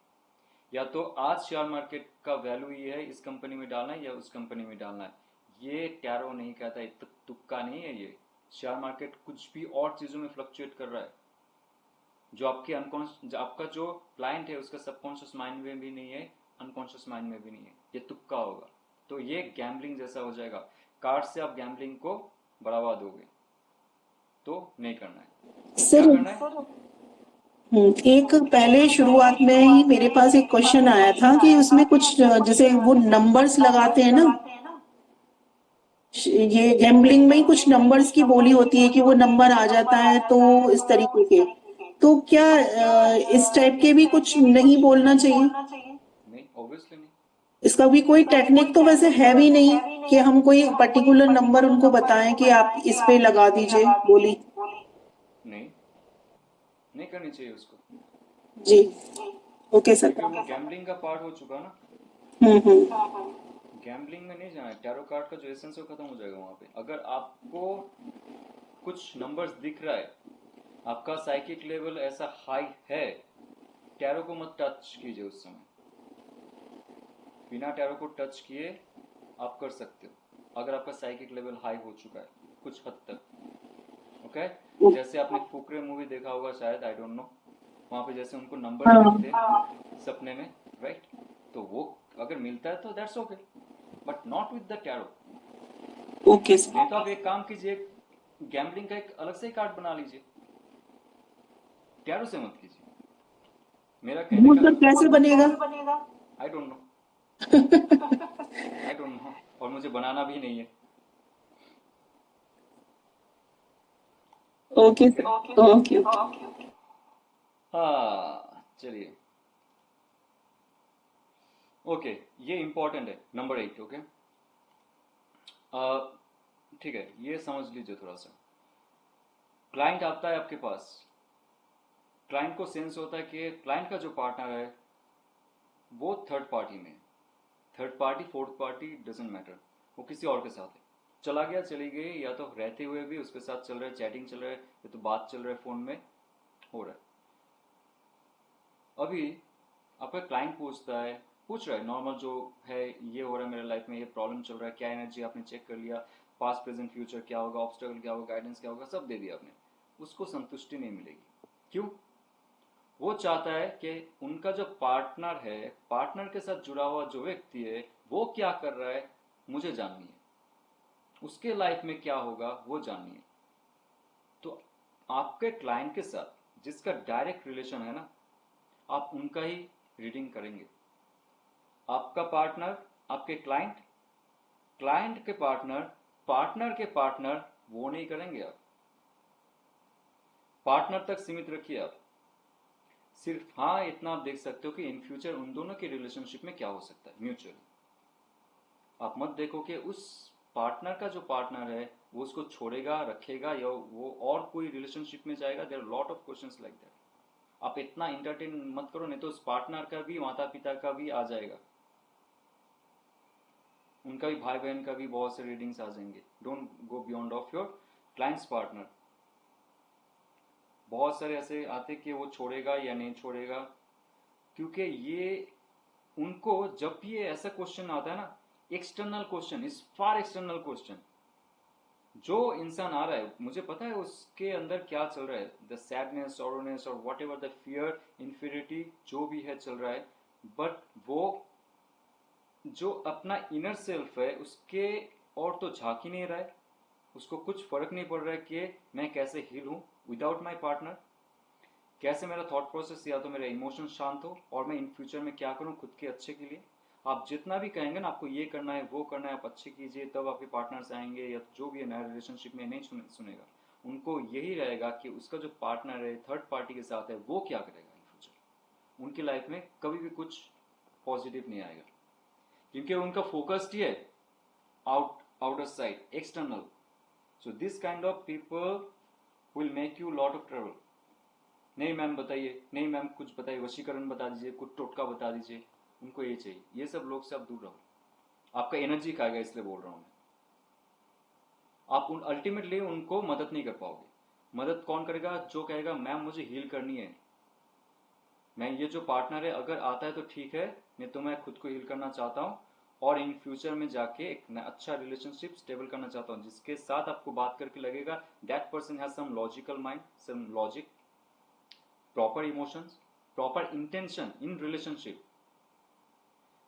या तो आज शेयर मार्केट का वैल्यू ये है, इस कंपनी में डालना है या उस कंपनी में डालना है। ये टैरो नहीं कहता है, तुक्का नहीं है ये। शेयर मार्केट कुछ भी और चीजों में फ्लक्चुएट कर रहा है, जो आपके अनकॉन्शियस, आपका जो क्लाइंट है उसका सबकॉन्शियस माइंड में भी नहीं है, अनकॉन्शियस माइंड में भी नहीं है, ये तुक्का होगा। तो ये गैम्बलिंग जैसा हो जाएगा। कार्ड से आप गैम्बलिंग को बढ़ावा दोगे तो नहीं करना है। क्या सर, करना है? एक पहले शुरुआत में ही मेरे पास एक क्वेश्चन आया था कि उसमें कुछ जैसे वो नंबर्स लगाते हैं ना, ये गैम्बलिंग में ही कुछ नंबर्स की बोली होती है कि वो नंबर आ जाता है, तो इस तरीके के, तो क्या इस टाइप के भी कुछ नहीं बोलना चाहिए? नहीं, ऑब्वियसली नहीं। इसका भी कोई टेक्निक तो वैसे है भी नहीं कि हम कोई पर्टिकुलर नंबर उनको बताएं कि आप इस पे लगा दीजिए बोली। नहीं, नहीं करनी चाहिए उसको, जी, ओके सर। क्योंकि वो गैम्बलिंग का पार्ट हो चुका ना। हम्म। गैम्बलिंग में नहीं जाना है। टैरो कार्ड का जो एसेंस है वो खत्म हो जाएगा वहां पे। अगर आपको कुछ नंबर्स दिख रहा है आपका साइकिक लेवल ऐसा हाई है, टैरो को मत टच कीजिए उस समय, बिना टैरो को टच किए आप कर सकते हो अगर आपका साइकिक लेवल हाई हो चुका है कुछ हद तक। ओके जैसे आपने फुकरे मूवी देखा होगा शायद, आई डोंट नो, वहां पे जैसे उनको नंबर हाँ मिलते सपने में, राइट? तो वो अगर मिलता है तो that's okay, but not with the tarot. Okay नहीं तो आप एक काम कीजिए, गैम्बलिंग का एक अलग से ही कार्ड बना लीजिए, टैरो से मत कीजिए। मेरा कहने वो का सर कैसे बनेगा? I don't know, I don't know, और मुझे बनाना भी नहीं है। Okay okay sir, okay okay. हाँ चलिए, ओके ये इंपॉर्टेंट है नंबर 8। ओके ठीक है, ये समझ लीजिए थोड़ा सा। क्लाइंट आता है आपके पास, क्लाइंट को सेंस होता है कि क्लाइंट का जो पार्टनर है वो थर्ड पार्टी में, third party fourth party doesn't matter, वो किसी और के साथ है, चला गया चली गई, या तो रहते हुए भी उसके साथ चल रहा है, चैटिंग चल रहा है, या तो बात चल रहा है फोन में हो रहा है। अभी आपका क्लाइंट पूछ रहा है नॉर्मल जो है, ये हो रहा है मेरे लाइफ में, ये प्रॉब्लम चल रहा है, क्या एनर्जी आपने चेक कर लिया, पास्ट प्रेजेंट फ्यूचर क्या होगा, ऑब्स्टेकल क्या होगा, गाइडेंस क्या होगा, सब दे दिया आपने, उसको संतुष्टि नहीं मिलेगी। क्यों? वो चाहता है कि उनका जो पार्टनर है, पार्टनर के साथ जुड़ा हुआ जो व्यक्ति है वो क्या कर रहा है मुझे जाननी है, उसके लाइफ में क्या होगा वो जाननी है। तो आपके क्लाइंट के साथ जिसका डायरेक्ट रिलेशन है ना, आप उनका ही रीडिंग करेंगे। आपका पार्टनर, आपके क्लाइंट, क्लाइंट के पार्टनर, पार्टनर के पार्टनर, वो नहीं करेंगे आप। पार्टनर तक सीमित रखिए आप, सिर्फ हाँ इतना आप देख सकते हो कि इन फ्यूचर उन दोनों के रिलेशनशिप में क्या हो सकता है म्यूचुअली। आप मत देखो कि उस पार्टनर का जो पार्टनर है वो उसको छोड़ेगा, रखेगा, या वो और कोई रिलेशनशिप में जाएगा। There are lot of questions like that. आप इतना इंटरटेन मत करो, नहीं तो उस पार्टनर का भी, माता पिता का भी आ जाएगा, उनका भी, भाई बहन का भी बहुत से रीडिंग्स आ जाएंगे। Don't go beyond of your clients partner. बहुत सारे ऐसे आते कि वो छोड़ेगा या नहीं छोड़ेगा, क्योंकि ये उनको जब भी ये ऐसा क्वेश्चन आता है ना, एक्सटर्नल क्वेश्चन, इस फार एक्सटर्नल क्वेश्चन, जो इंसान आ रहा है मुझे पता है उसके अंदर क्या चल रहा है, द सैडनेस, सॉरोनेस और what ever the fear, inferiority जो भी है चल रहा है, बट वो जो अपना इनर सेल्फ है उसके और तो झांक ही नहीं रहा है, उसको कुछ फर्क नहीं पड़ रहा है कि मैं कैसे हील हूं विदाउट माई पार्टनर, कैसे मेरा थॉट प्रोसेस या तो मेरा इमोशन शांत हो, और मैं इन फ्यूचर में क्या करूं खुद के अच्छे के लिए। आप जितना भी कहेंगे ना आपको ये करना है वो करना है, आप अच्छे कीजिए, तब आपके पार्टनर्स आएंगे, या जो भी है नया रिलेशनशिप में नहीं सुनेगा। उनको यही रहेगा कि उसका जो पार्टनर है थर्ड पार्टी के साथ है वो क्या करेगा इन फ्यूचर। उनकी लाइफ में कभी भी कुछ पॉजिटिव नहीं आएगा, क्योंकि उनका फोकस ही है outer side, external. So this kind of people will make you lot of trouble. नहीं मैम बताइए, नहीं मैम कुछ बताइए, वशीकरण बता दीजिए, कुछ टोटका बता दीजिए, उनको ये चाहिए। ये सब लोग से आप दूर रहो, आपका एनर्जी खाएगा, इसलिए बोल रहा हूं मैं। आप अल्टीमेटली उनको मदद नहीं कर पाओगे। मदद कौन करेगा? जो कहेगा मैम मुझे हील करनी है, मैं ये जो पार्टनर है अगर आता है तो ठीक है, नहीं तो मैं खुद को हील करना चाहता हूँ, और इन फ्यूचर में जाके एक अच्छा रिलेशनशिप स्टेबल करना चाहता हूँ, जिसके साथ आपको बात करके लगेगा that person has some logical mind, some logic, proper emotions, proper intention in relationship.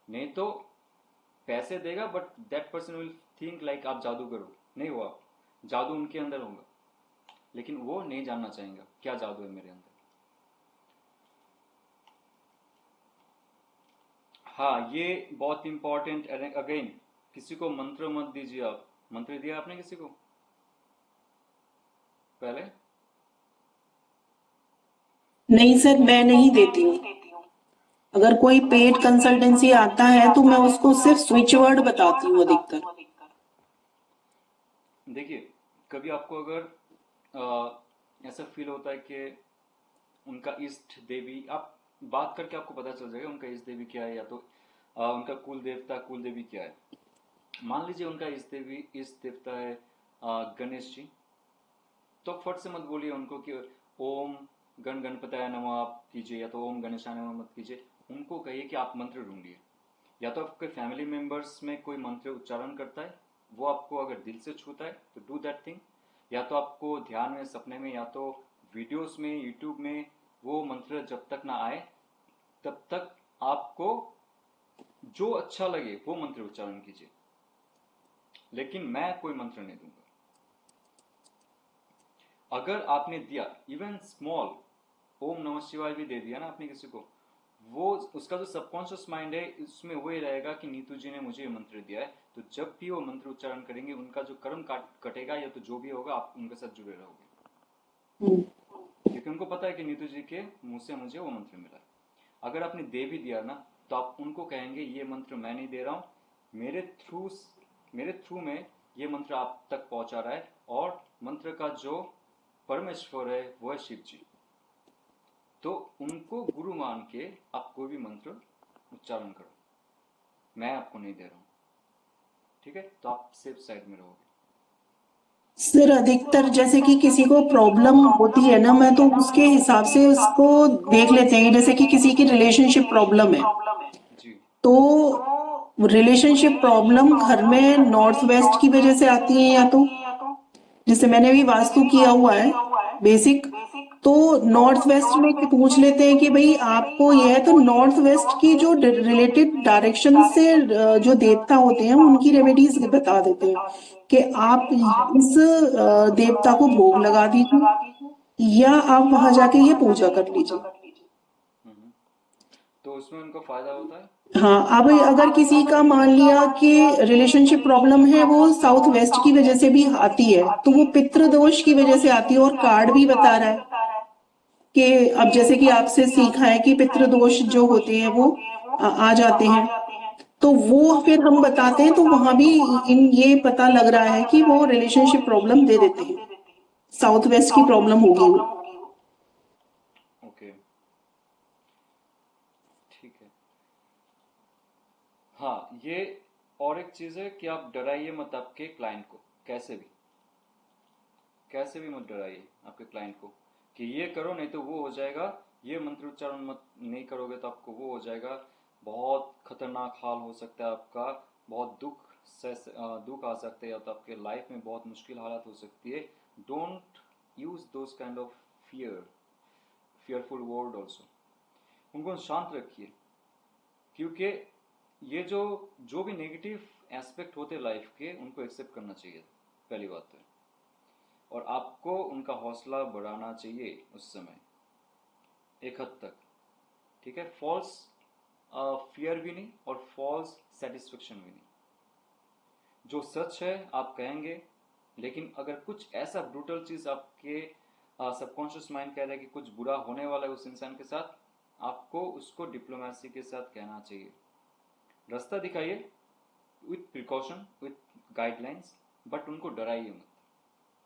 नहीं तो पैसे देगा but that person will think like आप जादूगर हो। नहीं हो आप, जादू उनके अंदर होगा, लेकिन वो नहीं जानना चाहेंगे क्या जादू है मेरे अंदर। हाँ ये बहुत इंपॉर्टेंट। अगेन किसी को मंत्र मत दीजिए आप। मंत्र दिया आपने किसी को पहले? नहीं सर, मैं नहीं देती हूँ। अगर कोई पेड कंसल्टेंसी आता है तो मैं उसको सिर्फ स्विच वर्ड बताती हूँ अधिकतर। देखिए कभी आपको अगर ऐसा फील होता है कि उनका इष्ट देवी, आप बात करके आपको पता चल जाएगा उनका इष्ट देवी क्या है, या तो उनका कुल देवता कुल देवी क्या है। मान लीजिए उनका इष्ट देवता है गणेश जी, तो फट से मत बोलिए उनको कि ओम गण गणपताय नमः आप कीजिए, या तो ओम गणेशाय नमः मत कीजिए। उनको कहिए कि आप मंत्र ढूंढिए, या तो आपके फैमिली मेंबर्स में कोई मंत्र उच्चारण करता है, वो आपको अगर दिल से छूता है तो डू दैट थिंग, या तो आपको ध्यान में, सपने में, या तो वीडियोस में, यूट्यूब में वो मंत्र जब तक ना आए तब तक आपको जो अच्छा लगे वो मंत्र उच्चारण कीजिए, लेकिन मैं कोई मंत्र नहीं दूंगा। अगर आपने दिया इवन स्मॉल ओम नमः शिवाय भी दे दिया ना आपने किसी को, वो उसका जो सबकॉन्शियस माइंड है उसमें वही रहेगा कि नीतू जी ने मुझे ये मंत्र दिया है, तो जब भी वो मंत्र उच्चारण करेंगे उनका जो कर्म कटेगा या तो जो भी होगा आप उनके साथ जुड़े रहोगे, क्योंकि उनको पता है कि नीतू जी के मुंह से मुझे वो मंत्र मिला। अगर आपने दे भी दिया ना तो आप उनको कहेंगे ये मंत्र मैं नहीं दे रहा हूँ, मेरे थ्रू में ये मंत्र आप तक पहुंचा रहा है, और मंत्र का जो परमेश्वर है वो है शिव जी, तो उनको गुरु मान के आप कोई भी मंत्र उच्चारण करो, मैं आपको नहीं दे रहा हूं, ठीक है? तो आप सेफ साइड में रहोगे। सर अधिकतर जैसे कि किसी को प्रॉब्लम होती है ना, मैं तो उसके हिसाब से उसको देख लेते हैं। जैसे कि किसी की रिलेशनशिप प्रॉब्लम है, जी तो रिलेशनशिप प्रॉब्लम घर में नॉर्थ वेस्ट की वजह से आती है, या तो जैसे मैंने भी वास्तु किया हुआ है बेसिक, तो नॉर्थ वेस्ट में पूछ लेते हैं कि भाई आपको यह है, तो नॉर्थ वेस्ट की जो रिलेटेड डायरेक्शन से जो देवता होते हैं उनकी रेमेडीज बता देते हैं कि आप इस देवता को भोग लगा दीजिए या आप वहां जाके ये पूजा कर लीजिए। तो उसमें उनको फायदा होता है। हाँ, अब अगर किसी का मान लिया कि रिलेशनशिप प्रॉब्लम है, वो साउथ वेस्ट की वजह से भी आती है, तो वो पितृ दोष की वजह से आती है, और कार्ड भी बता रहा है कि अब जैसे कि आपसे सीखा है कि पितृ दोष जो होते हैं वो आ जाते हैं, तो वो फिर हम बताते हैं, तो वहां भी इन ये पता लग रहा है कि वो रिलेशनशिप प्रॉब्लम दे देते हैं, साउथ वेस्ट की प्रॉब्लम होगी वो। ओके, ठीक है। हाँ, ये और एक चीज है कि आप डराइए मत आपके क्लाइंट को, कैसे भी मत डराइए आपके क्लाइंट को कि ये करो नहीं तो वो हो जाएगा, ये मंत्र उच्चारण मत नहीं करोगे तो आपको वो हो जाएगा, बहुत खतरनाक हाल हो सकता है आपका, बहुत दुख आ सकते हैं, या तो आपके लाइफ में बहुत मुश्किल हालत हो सकती है। Don't use those kind of fearful word also. उनको शांत रखिए, क्योंकि ये जो भी नेगेटिव एस्पेक्ट होते लाइफ के उनको एक्सेप्ट करना चाहिए, पहली बात तो, और आपको उनका हौसला बढ़ाना चाहिए उस समय एक हद तक, ठीक है? फॉल्स फियर भी नहीं और फॉल्स सेटिस्फेक्शन भी नहीं, जो सच है आप कहेंगे, लेकिन अगर कुछ ऐसा ब्रूटल चीज आपके सबकॉन्शियस माइंड कह रहा है कि कुछ बुरा होने वाला है उस इंसान के साथ, आपको उसको डिप्लोमेसी के साथ कहना चाहिए, रास्ता दिखाइए with precaution, with guidelines, but उनको डराइए मत,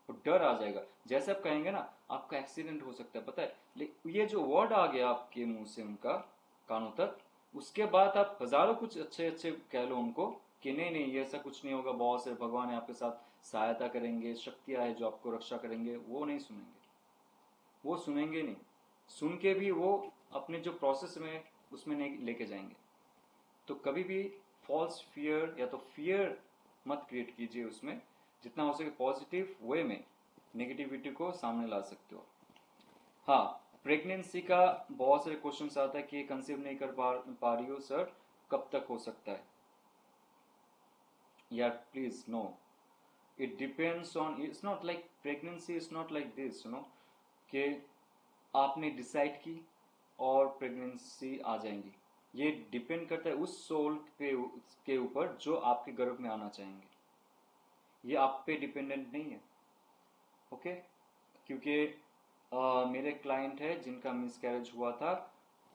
तो डर आ जाएगा। जैसे आप कहेंगे ना आपका एक्सीडेंट हो सकता है, पता है, लेकिन ये जो वर्ड आ गया आपके मुंह से उनका कानों तक, उसके बाद आप हजारों कुछ अच्छे अच्छे कह लो उनको कि नहीं नहीं ये ऐसा कुछ नहीं होगा, बहुत से भगवान है आपके साथ, सहायता करेंगे, शक्तियां है जो आपको रक्षा करेंगे, वो नहीं सुनेंगे, वो सुनेंगे नहीं, सुन के भी वो अपने जो प्रोसेस में उसमें नहीं लेके जाएंगे। तो कभी भी फॉल्स फियर या तो फियर मत क्रिएट कीजिए उसमें, जितना हो सके पॉजिटिव वे में नेगेटिविटी को सामने ला सकते हो। हाँ, प्रेगनेंसी का बहुत सारे क्वेश्चंस आता है कि कंसीव नहीं कर पा रही हो सर, कब तक हो सकता है? यार please no, it depends on, it's not like pregnancy is not like this, you know, कि आपने डिसाइड की और प्रेगनेंसी आ जाएंगी। ये डिपेंड करता है उस सोल के ऊपर जो आपके गर्भ में आना चाहेंगे, ये आप पे डिपेंडेंट नहीं है, ओके? क्योंकि मेरे क्लाइंट है जिनका मिसकैरेज हुआ था,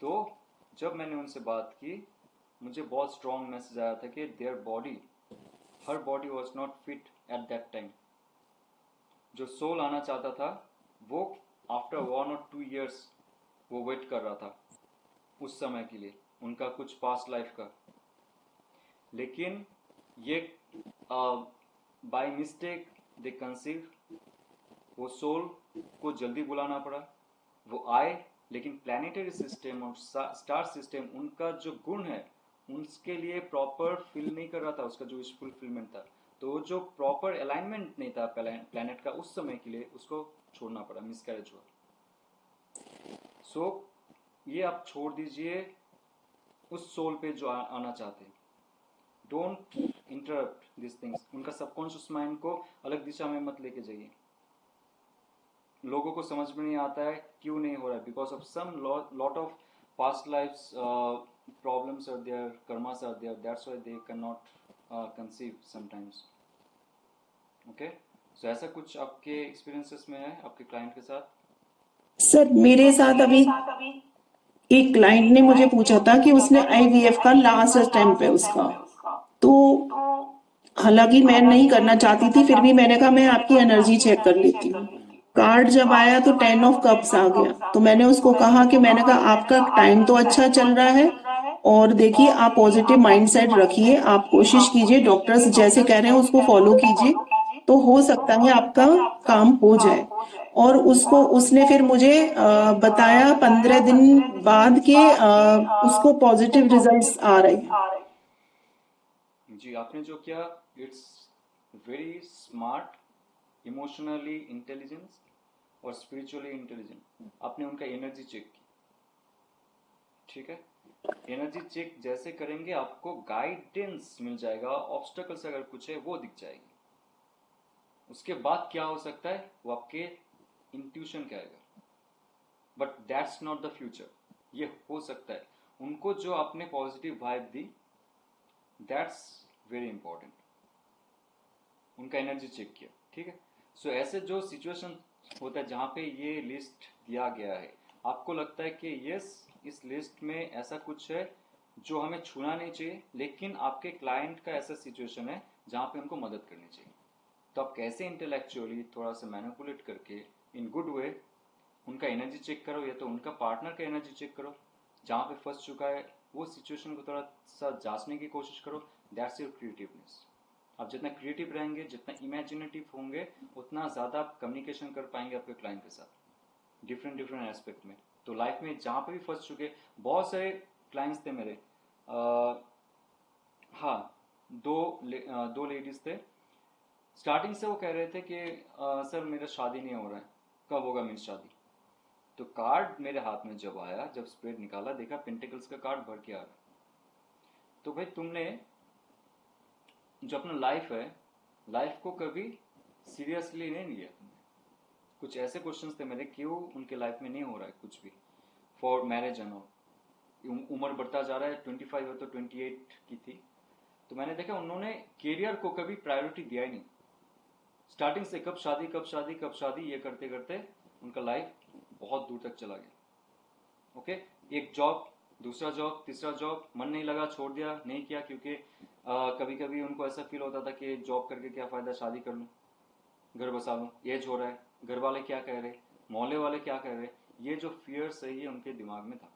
तो जब मैंने उनसे बात की मुझे बहुत स्ट्रॉन्ग मैसेज आया था कि their body, her body was not fit at that time. जो सोल आना चाहता था वो आफ्टर 1 or 2 years वो वेट कर रहा था उस समय के लिए, उनका कुछ पास्ट लाइफ का, लेकिन ये बाय मिस्टेक दे कंसीव, वो सोल को जल्दी बुलाना पड़ा, वो आए, लेकिन प्लानिटरी सिस्टम और स्टार सिस्टम उनका जो गुण है उसके लिए प्रॉपर फिल नहीं कर रहा था, उसका जो विश फुलफिलमेंट था, तो जो प्रॉपर अलाइनमेंट नहीं था प्लानट का उस समय के लिए, उसको छोड़ना पड़ा, मिसकैरेज हुआ। सो ये आप छोड़ दीजिए उस सोल पे जो आना चाहते हैं। डोंट इंटरप्ट दिस थिंग्स, उनका सबकॉन्शियस माइंड को अलग दिशा में मत लेके जाइए। लोगों को समझ में नहीं आता है क्यों नहीं हो रहा है, because of some lot of past lifes problems are there, karmas are there, that's why they cannot conceive sometimes. Okay, so ऐसा कुछ आपके एक्सपीरियंसेस में है आपके क्लाइंट के साथ? सर मेरे साथ अभी एक क्लाइंट ने मुझे पूछा था कि उसने आईवीएफ का लास्ट अटेम्प्ट है उसका, तो हालांकि मैं नहीं करना चाहती थी, फिर भी मैंने कहा मैं आपकी एनर्जी चेक कर लेती हूँ। कार्ड जब आया तो 10 ऑफ कप्स आ गया, तो मैंने उसको कहा कि मैंने कहा आपका टाइम तो अच्छा चल रहा है, और देखिए आप पॉजिटिव माइंडसेट रखिए, आप कोशिश कीजिए, डॉक्टर्स जैसे कह रहे हैं उसको फॉलो कीजिए, तो हो सकता है आपका काम हो जाए। और उसने फिर मुझे बताया 15 दिन बाद के उसको पॉजिटिव रिजल्ट्स आ रहे हैं। जी, आपने जो किया it's very smart, emotionally intelligence और स्पिरिचुअली इंटेलिजेंट। आपने उनका एनर्जी चेक की, ठीक है? एनर्जी चेक जैसे करेंगे आपको गाइडेंस मिल जाएगा, ऑब्स्टकल्स अगर कुछ है वो दिख जाएगी। उसके बाद क्या हो सकता है वो आपके इंट्यूशन कहेगा, but that's not the future. ये हो सकता है उनको जो आपने positive vibe the, that's very important. उनका एनर्जी चेक किया, ठीक है? सो ऐसे जो सिचुएशन होता है जहां पे ये लिस्ट दिया गया है, आपको लगता है कि यस इस लिस्ट में ऐसा कुछ है जो हमें छूना नहीं चाहिए, लेकिन आपके क्लाइंट का ऐसा सिचुएशन है जहां पे हमको मदद करनी चाहिए, तो आप कैसे इंटेलेक्चुअली थोड़ा सा मैनिपुलेट करके इन गुड वे उनका एनर्जी चेक करो, या तो उनका पार्टनर का एनर्जी चेक करो जहां पे फंस चुका है, वो सिचुएशन को थोड़ा सा जांचने की कोशिश करो। That's your creativeness. आप जितना क्रिएटिव रहेंगे, जितना इमेजिनेटिव होंगे, उतना ज़्यादा आप कम्युनिकेशन कर पाएंगे आपके क्लाइंट के साथ डिफरेंट डिफरेंट एस्पेक्ट में। तो लाइफ में जहाँ पे भी फंस चुके बहुत सारे क्लाइंट्स थे मेरे, हाँ दो लेडीज थे। स्टार्टिंग से वो कह रहे थे कि सर मेरा शादी नहीं हो रहा है, कब होगा मेरी शादी? तो कार्ड मेरे हाथ में जब आया, जब स्प्रेड निकाला, देखा पेंटिकल्स का कार्ड भर के आ रहा। तो भाई तुमने जो अपना लाइफ है, लाइफ को कभी सीरियसली नहीं लिया तुमने। कुछ ऐसे क्वेश्चंस थे मेरे, क्यों उनके लाइफ में नहीं हो रहा है कुछ भी फॉर मैरिज एंड ऑल। उम्र बढ़ता जा रहा है, 25 है तो 28 की थी, तो मैंने देखा उन्होंने करियर को कभी प्रायोरिटी दिया ही नहीं। स्टार्टिंग से कब शादी कब शादी कब शादी, ये करते करते उनका लाइफ बहुत दूर तक चला गया। ओके, एक जॉब, दूसरा जॉब, तीसरा जॉब, मन नहीं लगा, छोड़ दिया, नहीं किया, क्योंकि कभी कभी उनको ऐसा फील होता था कि जॉब करके क्या फायदा, शादी कर लूँ, घर बसा लूँ, एज हो रहा है, घर वाले क्या कह रहे, मोहल्ले वाले क्या कह रहे, ये जो फियर सही है उनके दिमाग में था।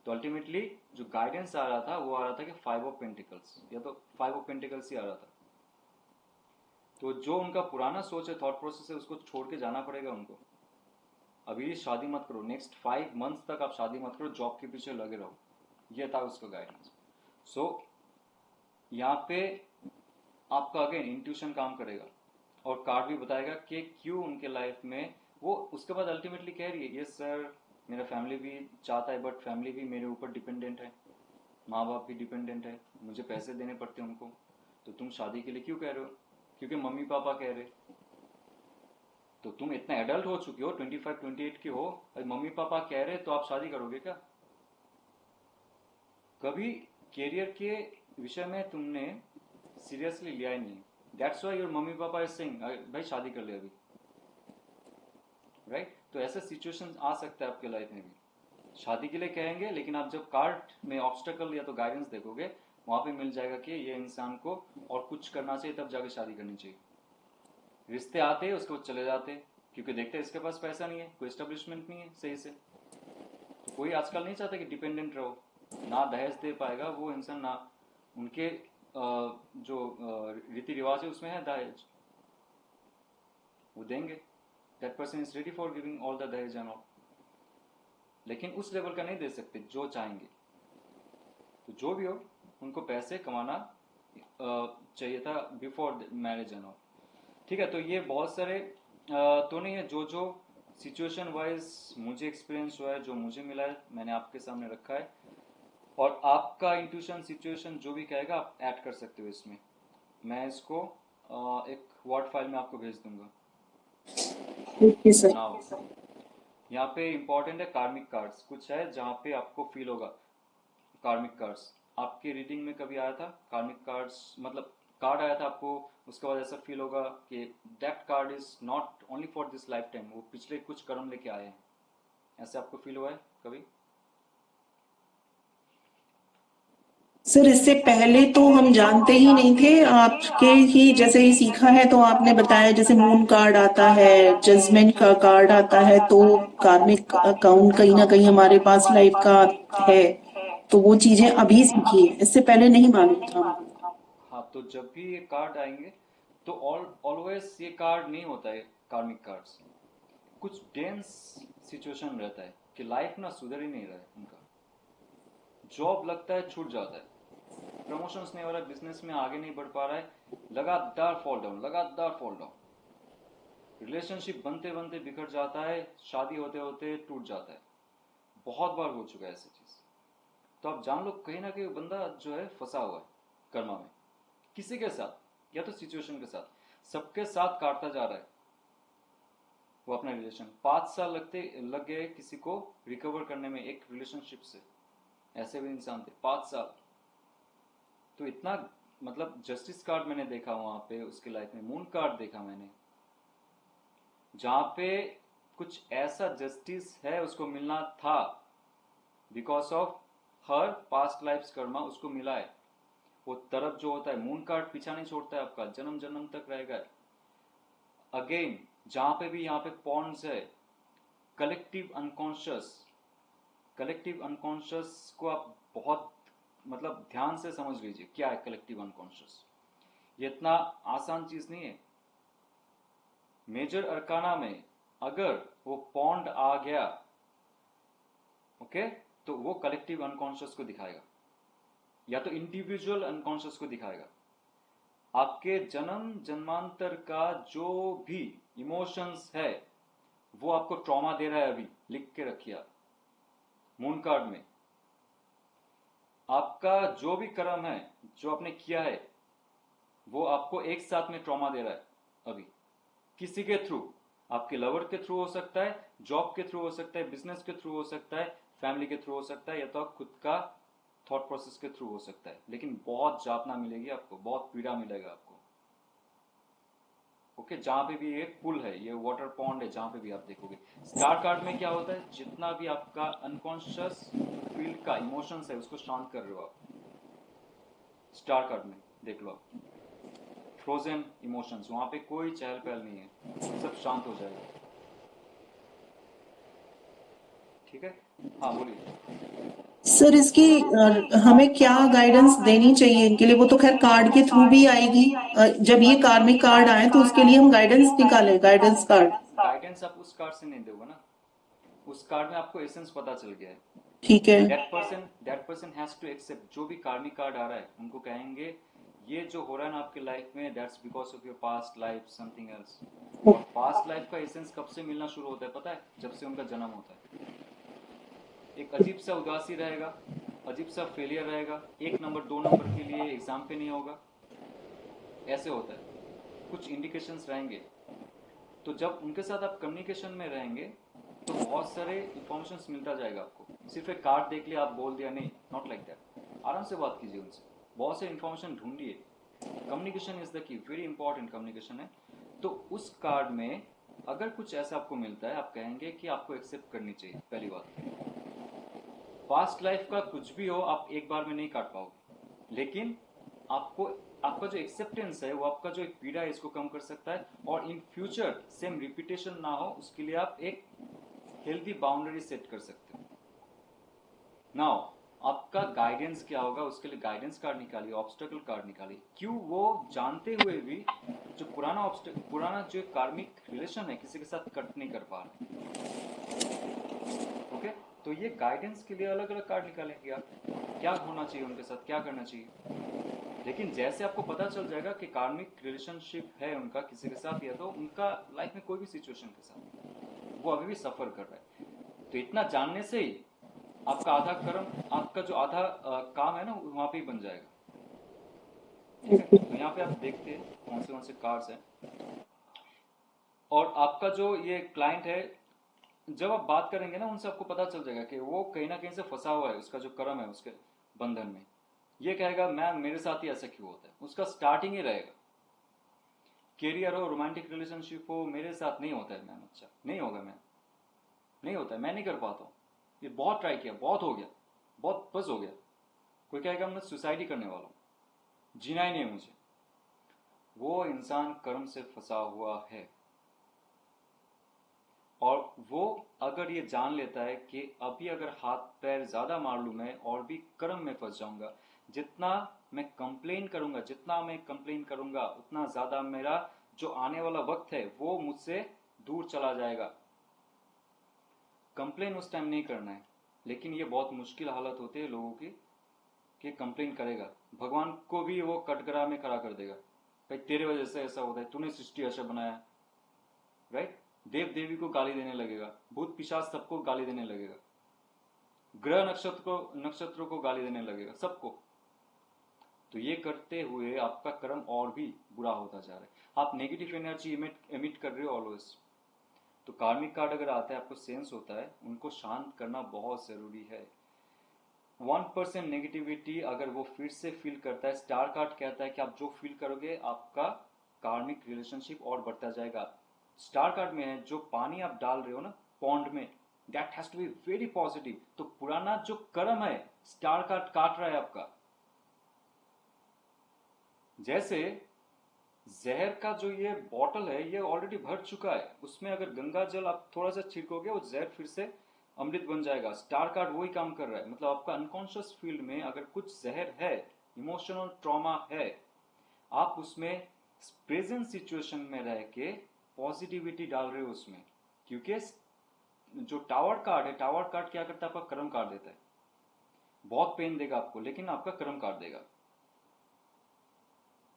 तो अल्टीमेटली जो गाइडेंस आ रहा था वो आ रहा था कि 5 ऑफ पेंटिकल्स, या तो 5 ऑफ पेंटिकल्स ही आ रहा था। तो जो उनका पुराना सोच है, थॉट प्रोसेस है, उसको छोड़ के जाना पड़ेगा उनको। अभी शादी मत करो, नेक्स्ट 5 मंथ्स तक आप शादी मत करो, जॉब के पीछे लगे रहो, ये था उसका गाइडेंस। सो यहाँ पे आपका अगेन इंट्यूशन काम करेगा, और कार्ड भी बताएगा कि क्यों उनके लाइफ में वो। उसके बाद अल्टीमेटली कह रही है, यस सर मेरा फैमिली भी चाहता है, बट फैमिली भी मेरे ऊपर डिपेंडेंट है, माँ बाप भी डिपेंडेंट है, मुझे पैसे देने पड़ते हैं उनको। तो तुम शादी के लिए क्यों कह रहे हो? क्योंकि मम्मी पापा कह रहे। तो तुम इतना एडल्ट हो चुके हो, 25 28 की हो, मम्मी पापा कह रहे तो आप शादी करोगे क्या? कभी कैरियर के विषय में तुमने सीरियसली लिया ही नहीं। That's why your mummy papa is saying भाई शादी कर ले अभी, राइट? तो ऐसा सिचुएशन आ सकता है आपके लाइफ में भी, शादी के लिए कहेंगे, लेकिन आप जब कार्ड में ऑब्स्टेकल या तो गाइडेंस देखोगे, वहां पे मिल जाएगा कि ये इंसान को और कुछ करना चाहिए, तब जाके शादी करनी चाहिए। रिश्ते आते हैं उसके बाद चले जाते हैं, क्योंकि देखते हैं इसके पास पैसा नहीं है, कोई एस्टेब्लिशमेंट नहीं है सही से। तो कोई आजकल नहीं चाहता कि डिपेंडेंट रहो, ना दहेज दे पाएगा वो इंसान, ना उनके जो रीति रिवाज है उसमें है दहेज, वो देंगे। That person is ready for giving all the दहेज एंड ऑल। लेकिन उस लेवल का नहीं दे सकते जो चाहेंगे। तो जो भी हो, उनको पैसे कमाना चाहिए था बिफोर मैरिज एंड ऑल। ठीक है, तो ये बहुत सारे तो नहीं है, जो जो सिचुएशन वाइज मुझे एक्सपीरियंस हुआ है, जो मुझे मिला है, मैंने आपके सामने रखा है। और आपका इंट्यूशन सिचुएशन जो भी कहेगा आप ऐड कर सकते हो इसमें। मैं इसको एक वर्ड फाइल में आपको भेज दूंगा। Okay sir. नाउ यहाँ पे इंपॉर्टेंट है कार्मिक कार्ड्स, कुछ है जहाँ पे आपको फील होगा। कार्मिक कार्ड्स आपकी रीडिंग में कभी आया था? कार्मिक कार्ड्स मतलब कार्ड आया था आपको, उसके बाद ऐसा फील होगा कि that card is not only for this life time, वो पिछले कुछ कर्म लेके आए हैं, ऐसे आपको फील हुआ है कभी? सर इससे पहले तो हम जानते ही नहीं थे, आपके ही जैसे ही सीखा है तो आपने बताया जैसे मून कार्ड आता है, जजमेंट का कार्ड आता है, तो कार्मिक अकाउंट कहीं ना कहीं हमारे पास लाइफ का है, तो वो चीजें अभी सीखी है, इससे पहले नहीं मालूम था हमको। हाँ, तो जब भी ये कार्ड आएंगे तो ऑलवेज ये कार्ड नहीं होता है कार्मिक कार्ड्स। कुछ डेंस सिचुएशन रहता है कि लाइफ ना सुधर ही नहीं रहा है उनका, जॉब लगता है छूट जाता है, प्रमोशंस नहीं हो रहा है, बिजनेस में आगे नहीं बढ़ पा रहा है, लगातार फॉल डाउन, लगातार फॉल डाउन, रिलेशनशिप बनते बनते बिखर जाता है, शादी होते होते टूट जाता है। बहुत बार हो चुका है ऐसी चीज। तो आप जान लो कहीं ना कहीं बंदा जो है फंसा हुआ है कर्मा में, किसी के साथ या तो सिचुएशन के साथ, सबके साथ काटता जा रहा है वो अपना रिलेशन। 5 साल लग गए किसी को रिकवर करने में एक रिलेशनशिप से, ऐसे भी इंसान थे 5 साल। तो इतना मतलब जस्टिस कार्ड मैंने देखा वहां पे उसकी लाइफ में, मून कार्ड देखा मैंने, जहां पे कुछ ऐसा जस्टिस है उसको मिलना था, because of her past life Karma उसको मिला है। वो तरफ जो होता है, मून कार्ड पीछा नहीं छोड़ता है आपका, जन्म जन्म तक रहेगा। अगेन जहां पे भी यहाँ पे पॉन्ड्स है, कलेक्टिव अनकॉन्शियस, कलेक्टिव अनकॉन्शियस को आप बहुत मतलब ध्यान से समझ लीजिए क्या है कलेक्टिव अनकॉन्शियस। ये इतना आसान चीज नहीं है। मेजर अरकाना में अगर वो पॉन्ड आ गया, ओके, तो वो कलेक्टिव अनकॉन्शियस को दिखाएगा या तो इंडिविजुअल अनकॉन्शियस को दिखाएगा। आपके जन्म जन्मांतर का जो भी इमोशंस है वो आपको ट्रॉमा दे रहा है, अभी लिख के रखिए आप मून कार्ड में। आपका जो भी कर्म है जो आपने किया है वो आपको एक साथ में ट्रॉमा दे रहा है अभी, किसी के थ्रू, आपके लवर के थ्रू हो सकता है, जॉब के थ्रू हो सकता है, बिजनेस के थ्रू हो सकता है, फैमिली के थ्रू हो सकता है, या तो आप खुद का थॉट प्रोसेस के थ्रू हो सकता है। लेकिन बहुत जातना मिलेगी आपको, बहुत पीड़ा मिलेगा आपको। ओके, जहां पे भी ये पुल है, ये वाटर पॉन्ड है, जहां पे भी आप देखोगे। स्टार कार्ड में क्या होता है, जितना भी आपका अनकॉन्शियस फील्ड का इमोशंस है उसको शांत कर रहे हो आप। स्टार कार्ड में देख लो आप, फ्रोजन इमोशंस, वहां पे कोई चहल पहल नहीं है, सब शांत हो जाएगा। ठीक है, हाँ बोलिए। सर इसकी हमें क्या गाइडेंस देनी चाहिए इनके लिए? वो तो खैर कार्ड के थ्रू भी आएगी, जब ये कार्मिक कार्ड आए तो उसके लिए हम गाइडेंस निकालें, गाइडेंस कार्ड। गाइडेंस आप उस कार्ड से नहीं दोगे ना, उस कार्ड में आपको एसेंस पता चल गया है। ठीक है। That person has to accept. जो भी कार्मिक कार्ड आ रहा है उनको कहेंगे ये जो हो रहा है ना आपके लाइफ में, that's because of your past life something else. और पास्ट लाइफ का एसेंस कब से मिलना शुरू होता है पता है? जब से उनका जन्म होता है। एक अजीब सा उदासी रहेगा, अजीब सा फेलियर रहेगा, 1 नंबर 2 नंबर के लिए एग्जाम पे नहीं होगा, ऐसे होता है, कुछ इंडिकेशंस रहेंगे। तो जब उनके साथ आप कम्युनिकेशन में रहेंगे तो बहुत सारे इंफॉर्मेशन मिलता जाएगा आपको। सिर्फ एक कार्ड देख लिया आप बोल दिया, नहीं, नॉट लाइक दैट। आराम से बात कीजिए उनसे, बहुत से इंफॉर्मेशन ढूंढिए। Communication is the key, very important communication है। तो उस कार्ड में अगर कुछ ऐसा आपको मिलता है, आप कहेंगे कि आपको एक्सेप्ट करनी चाहिए। पहली बात, पास्ट लाइफ का कुछ भी हो आप एक बार में नहीं काट पाओगे, लेकिन आपको आपका जो एक्सेप्टेंस है वो आपका जो एक पीड़ा है इसको कम कर सकता है। और इन फ्यूचर सेम रिपीटेशन ना हो उसके लिए आप एक हेल्दी बाउंड्री सेट कर सकते हो। नाउ आपका गाइडेंस क्या होगा, उसके लिए गाइडेंस कार्ड निकालिए, ऑब्स्टेकल कार्ड निकालिए। क्यों वो जानते हुए भी जो पुराना जो कार्मिक रिलेशन है किसी के साथ कट नहीं कर पा रहे। ओके, तो ये गाइडेंस के लिए अलग अलग कार्ड निकालेंगे आप, क्या होना चाहिए उनके साथ, क्या करना चाहिए। लेकिन जैसे आपको पता चल जाएगा कि कार्मिक रिलेशनशिप है उनका किसी के साथ, या तो उनका लाइफ में कोई भी सिचुएशन के साथ वो अभी भी सफर कर रहा है, तो इतना जानने से ही आपका आधा कर्म, आपका जो आधा काम है ना वहां पे ही बन जाएगा। ठीक है, तो यहाँ पे आप देखते हैं कौन से कार्ड्स हैं। और आपका जो ये क्लाइंट है, जब आप बात करेंगे ना उनसे, आपको पता चल जाएगा कि वो कहीं ना कहीं से फंसा हुआ है, उसका जो कर्म है उसके बंधन में। ये कहेगा मैम मेरे साथ ही ऐसा क्यों होता है, उसका स्टार्टिंग ही रहेगा। कैरियर हो, रोमांटिक रिलेशनशिप हो, मेरे साथ नहीं होता है मैम, अच्छा नहीं होगा मैम, नहीं होता है, मैं नहीं कर पाता हूँ, ये बहुत ट्राई किया, बहुत हो गया, बहुत बस हो गया। कोई कहेगा मैं सुसाइड ही करने वाला हूँ, जीना ही नहीं है मुझे। वो इंसान कर्म से फंसा हुआ है। और वो अगर ये जान लेता है कि अभी अगर हाथ पैर ज्यादा मार लूं मैं और भी कर्म में फंस जाऊंगा, जितना मैं कंप्लेन करूंगा उतना ज्यादा मेरा जो आने वाला वक्त है वो मुझसे दूर चला जाएगा। कंप्लेन उस टाइम नहीं करना है, लेकिन ये बहुत मुश्किल हालत होती है लोगों की कि कंप्लेन करेगा, भगवान को भी वो कटघरा में खड़ा कर देगा, भाई तेरे वजह से ऐसा होता है, तूने सृष्टि ऐसा बनाया, राइट। देव देवी को गाली देने लगेगा, भूत पिशाच सबको गाली देने लगेगा, ग्रह नक्षत्रों को गाली देने लगेगा, सबको। तो ये करते हुए आपका कर्म और भी बुरा होता जा रहा है, आप नेगेटिव एनर्जी एमिट कर रहे हो ऑलवेज। तो कार्मिक कार्ड अगर आता है, आपको सेंस होता है, उनको शांत करना बहुत जरूरी है। 1% नेगेटिविटी अगर वो फिर से फील करता है, स्टार कार्ड कहता है कि आप जो फील करोगे आपका कार्मिक रिलेशनशिप और बढ़ता जाएगा। स्टार कार्ड में है जो पानी आप डाल रहे हो ना पॉन्ड में, that has to be very positive. तो पुराना जो कर्म है स्टार कार्ड काट रहा है आपका। जैसे जहर का जो ये बॉटल है ये ऑलरेडी भर चुका है, उसमें अगर गंगा जल आप थोड़ा सा छिड़कोगे वो जहर फिर से अमृत बन जाएगा। स्टार कार्ड वही काम कर रहा है, मतलब आपका अनकॉन्शियस फील्ड में अगर कुछ जहर है, इमोशनल ट्रॉमा है, आप उसमें प्रेजेंट सिचुएशन में रह के पॉजिटिविटी डाल रहे हो उसमें। क्योंकि जो टावर कार्ड है, टावर कार्ड क्या करता है, आपका कर्म काट देता है, बहुत पेन देगा आपको लेकिन आपका कर्म काट देगा।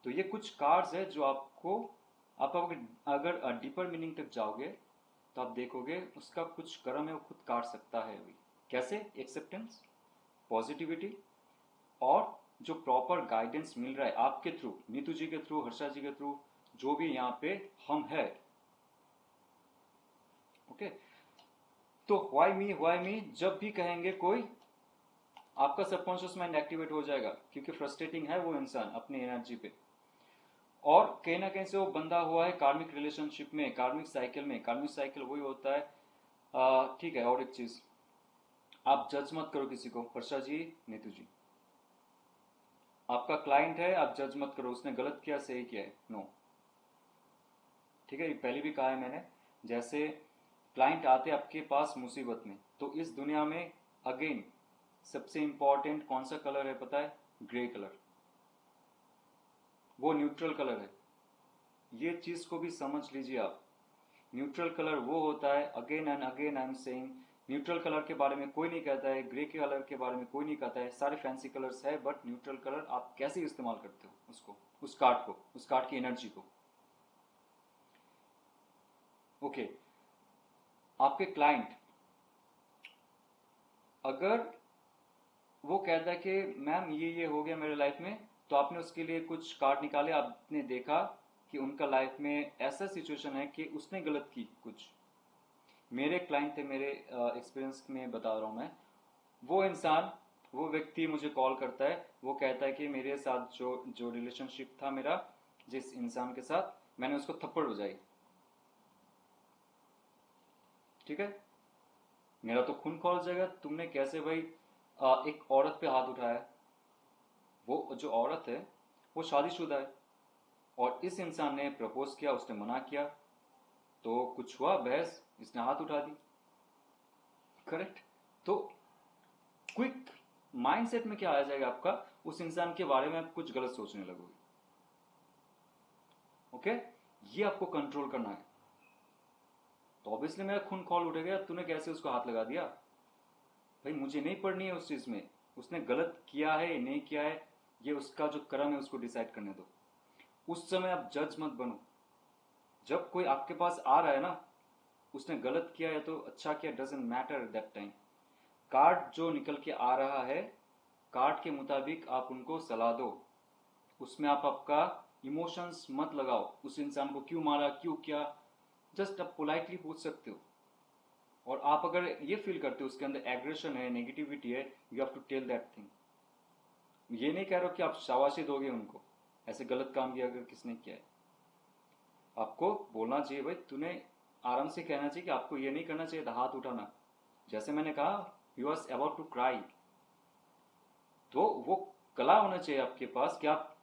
तो ये कुछ कार्ड्स है जो आपको, आप अगर डीपर मीनिंग तक जाओगे तो आप देखोगे उसका कुछ कर्म है वो खुद काट सकता है अभी। कैसे? एक्सेप्टेंस, पॉजिटिविटी, और जो प्रॉपर गाइडेंस मिल रहा है आपके थ्रू, नीतू जी के थ्रू, हर्षा जी के थ्रू, जो भी यहाँ पे हम है। ओके, तो व्हाई मी जब भी कहेंगे कोई, आपका सबकॉन्शियस माइंड एक्टिवेट हो जाएगा, क्योंकि फ्रस्ट्रेटिंग है वो इंसान अपनी एनर्जी पे, और कहीं ना कहीं से वो बंधा हुआ है कार्मिक रिलेशनशिप में, कार्मिक साइकिल में। कार्मिक साइकिल वही होता है। ठीक है, और एक चीज, आप जज मत करो किसी को, हर्षा जी, नीतू जी, आपका क्लाइंट है, आप जज मत करो उसने गलत किया सही किया है, नो। ठीक है, ये पहले भी कहा है मैंने। जैसे क्लाइंट आते आपके पास मुसीबत में, तो इस दुनिया में अगेन सबसे इंपॉर्टेंट कौन सा कलर है पता है? ग्रे कलर, वो न्यूट्रल कलर है। ये चीज को भी समझ लीजिए आप। न्यूट्रल कलर वो होता है, again and again I am saying, neutral colour के बारे में कोई नहीं कहता है, ग्रे कलर के बारे में कोई नहीं कहता है, सारे फैंसी कलर्स है, बट न्यूट्रल कलर आप कैसे इस्तेमाल करते हो उसको, उस कार्ड को, उस कार्ड की एनर्जी को। ओके, आपके क्लाइंट अगर वो कहता है कि मैम ये हो गया मेरे लाइफ में, तो आपने उसके लिए कुछ कार्ड निकाले, आपने देखा कि उनका लाइफ में ऐसा सिचुएशन है कि उसने गलत की कुछ। मेरे क्लाइंट थे, मेरे एक्सपीरियंस में बता रहा हूँ मैं। वो इंसान, वो व्यक्ति मुझे कॉल करता है, वो कहता है कि मेरे साथ जो जो रिलेशनशिप था मेरा, जिस इंसान के साथ, मैंने उसको थप्पड़ बजाई। ठीक है, मेरा तो खून खौल जाएगा, तुमने कैसे भाई एक औरत पे हाथ उठाया? वो जो औरत है वो शादीशुदा है, और इस इंसान ने प्रपोज किया, उसने मना किया, तो कुछ हुआ बहस, इसने हाथ उठा दी। करेक्ट? तो क्विक माइंडसेट में क्या आ जाएगा आपका, उस इंसान के बारे में आप कुछ गलत सोचने लगोगे। ओके, ये आपको कंट्रोल करना है। तो ऑब्वियसली मेरा खून खौल उठेगा, तूने कैसे उसको हाथ लगा दिया, भाई मुझे नहीं पढ़नी है उस चीज में, उसने गलत किया है नहीं किया है, ये उसका जो कर्म है उसको डिसाइड करने दो। उस समय आप जज मत बनो। जब कोई आपके पास आ रहा है ना, उसने गलत किया है तो अच्छा किया, doesn't matter at that time. Card जो निकल के आ रहा है, कार्ड के मुताबिक आप उनको सलाह दो। उसमें आप आपका इमोशंस मत लगाओ, उस इंसान को क्यों मारा क्यों किया, जस्ट आप पोलाइटली पूछ सकते हो। और आप अगर ये फील करते हो उसके अंदर एग्रेशन है, नेगेटिविटी है, you have to tell that thing. ये नहीं कह रहा कि आप शाबाशी दोगे उनको, ऐसे गलत काम किया अगर किसने किया है। आपको बोलना चाहिए भाई, तूने आराम से कहना चाहिए कि आपको ये नहीं करना चाहिए था हाथ उठाना। जैसे मैंने कहा, you are about to cry, तो वो कला होना चाहिए आपके पास कि आप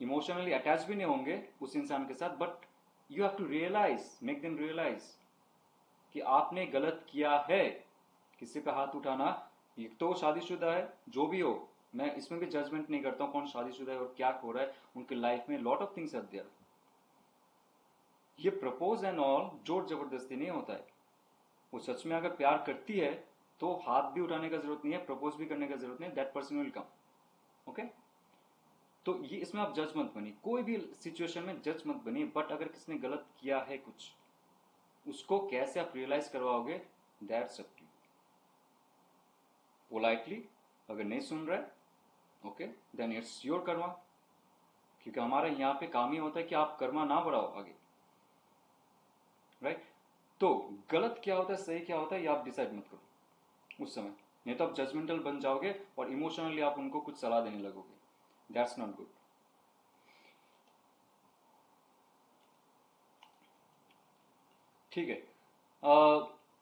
इमोशनली अटैच भी नहीं होंगे उस इंसान के साथ, but you have to realise, make them realise कि आपने गलत किया है। किसी पे हाथ उठाना, एक तो शादीशुदा है, जो भी हो, मैं इसमें भी जजमेंट नहीं करता हूँ कौन शादीशुदा है और क्या हो रहा है उनके लाइफ में, lot of things are there. ये प्रपोज एंड ऑल जोर जबरदस्ती नहीं होता है। वो सच में अगर प्यार करती है तो हाथ भी उठाने का जरूरत नहीं है, प्रपोज भी करने का जरूरत नहीं है, that person will come. Okay, तो ये इसमें आप जज मत बनिए, कोई भी सिचुएशन में जज मत बनिए। बट अगर किसने गलत किया है कुछ, उसको कैसे आप रियलाइज करवाओगे, that's up to you. Politely, अगर नहीं सुन रहा है, okay, then it's your karma. क्योंकि हमारा यहाँ पे काम ही होता है कि आप कर्मा ना बढ़ाओ आगे, राइट। तो गलत क्या होता है सही क्या होता है ये आप डिसाइड मत करो उस समय, नहीं तो आप जजमेंटल बन जाओगे और इमोशनली आप उनको कुछ सलाह देने लगोगे, दैट्स नॉट गुड। ठीक है,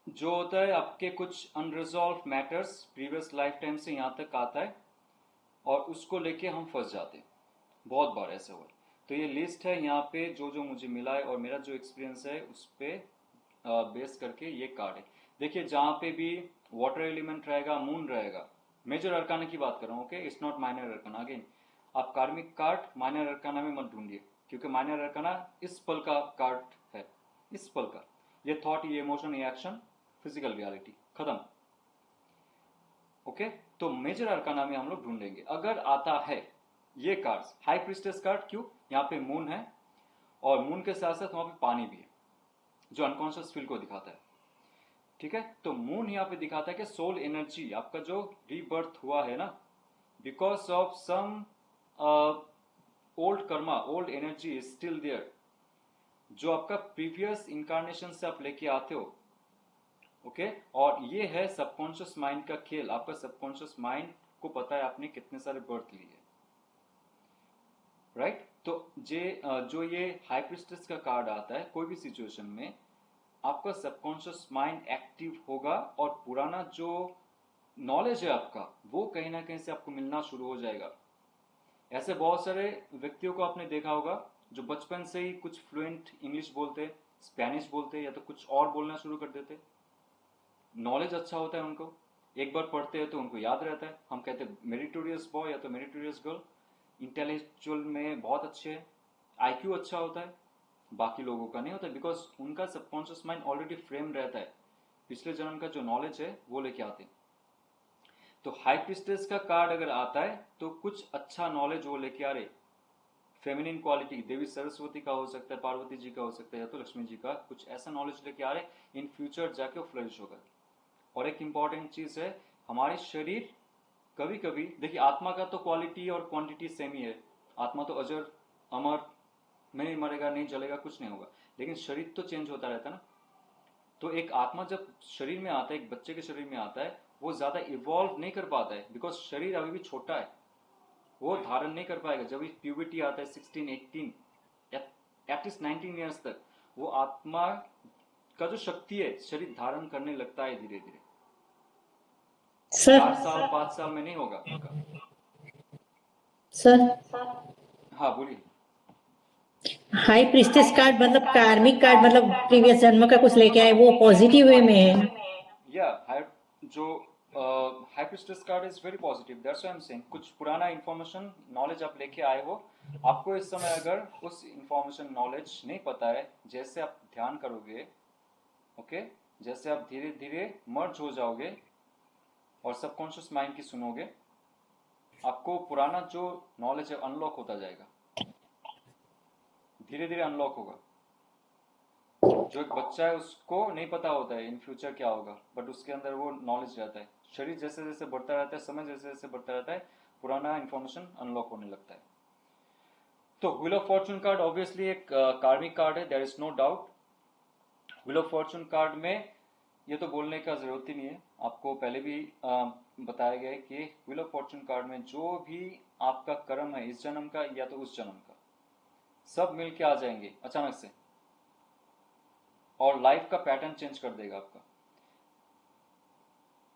जो होता है आपके कुछ unresolved matters previous life time से यहाँ तक आता है और उसको लेके हम फंस जाते हैं, बहुत बार ऐसा हुआ है। तो ये लिस्ट है यहाँ पे जो जो मुझे मिला है और मेरा जो एक्सपीरियंस है उस पर बेस करके ये कार्ड है। देखिए जहाँ पे भी वाटर एलिमेंट रहेगा, मून रहेगा, मेजर अरकाना की बात कर रहा हूँ, okay, it's not minor arcana. Again आप कार्मिक कार्ड माइनर अरकाना में मत ढूंढिए, क्योंकि माइनर अरकाना इस पल का कार्ड है, इस पल का। ये थॉट, ये इमोशन, ये एक्शन, फिजिकल रियलिटी खत्म। ओके, तो मेजर अरकाना में हम लोग ढूंढेंगे अगर आता है ये कार्ड्स। हाई प्रिस्टेस कार्ड क्यों, यहाँ पे मून है और मून के साथ साथ वहां पे पानी भी है जो अनकॉन्शियस फील को दिखाता है। ठीक है, तो मून यहाँ पे दिखाता है कि सोल एनर्जी, आपका जो रीबर्थ हुआ है ना, because of some old karma, old energy is still there, जो आपका प्रीवियस इंकारनेशन से आप लेके आते हो। ओके, और ये है सबकॉन्शियस माइंड का खेल। आपका सबकॉन्शियस माइंड को पता है आपने कितने सारे बर्थ लिए, राइट। तो जो ये हाई प्रिस्टेस का कार्ड आता है, कोई भी सिचुएशन में आपका सबकॉन्शियस माइंड एक्टिव होगा और पुराना जो नॉलेज है आपका वो कहीं ना कहीं से आपको मिलना शुरू हो जाएगा। ऐसे बहुत सारे व्यक्तियों को आपने देखा होगा जो बचपन से ही कुछ फ्लुएंट इंग्लिश बोलते, स्पेनिश बोलते या तो कुछ और बोलना शुरू कर देते। नॉलेज अच्छा होता है उनको, एक बार पढ़ते हैं तो उनको याद रहता है। हम कहते हैं मेरिटोरियस बॉय या तो मेरिटोरियस गर्ल, इंटेलेक्चुअल में बहुत अच्छे हैं, आईक्यू अच्छा होता है, बाकी लोगों का नहीं होता, बिकॉज उनका सबकॉन्शियस माइंड ऑलरेडी फ्रेम रहता है, पिछले जन्म का जो नॉलेज है वो लेके आते हैं। तो हाई प्रिस्टेस का कार्ड अगर आता है तो कुछ अच्छा नॉलेज वो लेके आ रहे, फेमिनिन क्वालिटी, देवी सरस्वती का हो सकता है, पार्वती जी का हो सकता है, या तो लक्ष्मी जी का, कुछ ऐसा नॉलेज लेके आ रहे, इन फ्यूचर जाके वो फ्लरिश होगा। और एक इंपॉर्टेंट चीज है, हमारे शरीर कभी कभी, देखिए आत्मा का तो क्वालिटी और क्वांटिटी सेम ही है, आत्मा तो अजर अमर, नहीं मरेगा नहीं जलेगा कुछ नहीं होगा, लेकिन शरीर तो चेंज होता रहता है ना। तो एक आत्मा जब शरीर में आता है, एक बच्चे के शरीर में आता है, वो ज्यादा इवॉल्व नहीं कर पाता है, बिकॉज शरीर अभी भी छोटा है, वो धारण नहीं कर पाएगा। जब प्यूबर्टी आता है 16, 18, एटलीस्ट 19 ईयर्स तक, वो आत्मा का जो शक्ति है शरीर धारण करने लगता है धीरे धीरे। सर 4 साल 5 साल में नहीं होगा आपका। सर हाँ बोलिए। हाई प्रिस्टेस कार्ड मतलब कार्मिक कार्ड, मतलब प्रीवियस जन्म का कुछ लेके आए, वो पॉजिटिव वे में है। या जो high priestess card is very positive, that's why I am saying, कुछ पुराना इंफॉर्मेशन नॉलेज आप लेके आए हो। आपको इस समय अगर उस इंफॉर्मेशन नॉलेज नहीं पता है, जैसे आप ध्यान करोगे, ओके, जैसे आप धीरे धीरे मर्ज हो जाओगे, और सबकॉन्शियस माइंड की सुनोगे, आपको पुराना जो नॉलेज है अनलॉक होता जाएगा, धीरे धीरे अनलॉक होगा। जो एक बच्चा है उसको नहीं पता होता है इन फ्यूचर क्या होगा, बट उसके अंदर वो नॉलेज रहता है। शरीर जैसे जैसे बढ़ता रहता है, समय जैसे जैसे बढ़ता रहता है, पुराना इंफॉर्मेशन अनलॉक होने लगता है। तो wheel of fortune card obviously एक कार्मिक कार्ड है, there is no doubt. Wheel of fortune card में ये तो बोलने का जरूरत ही नहीं है, आपको पहले भी बताया गया है कि व्हील ऑफ फॉर्चून कार्ड में जो भी आपका कर्म है इस जन्म का या तो उस जन्म का, सब मिलके आ जाएंगे अचानक से और लाइफ का पैटर्न चेंज कर देगा आपका।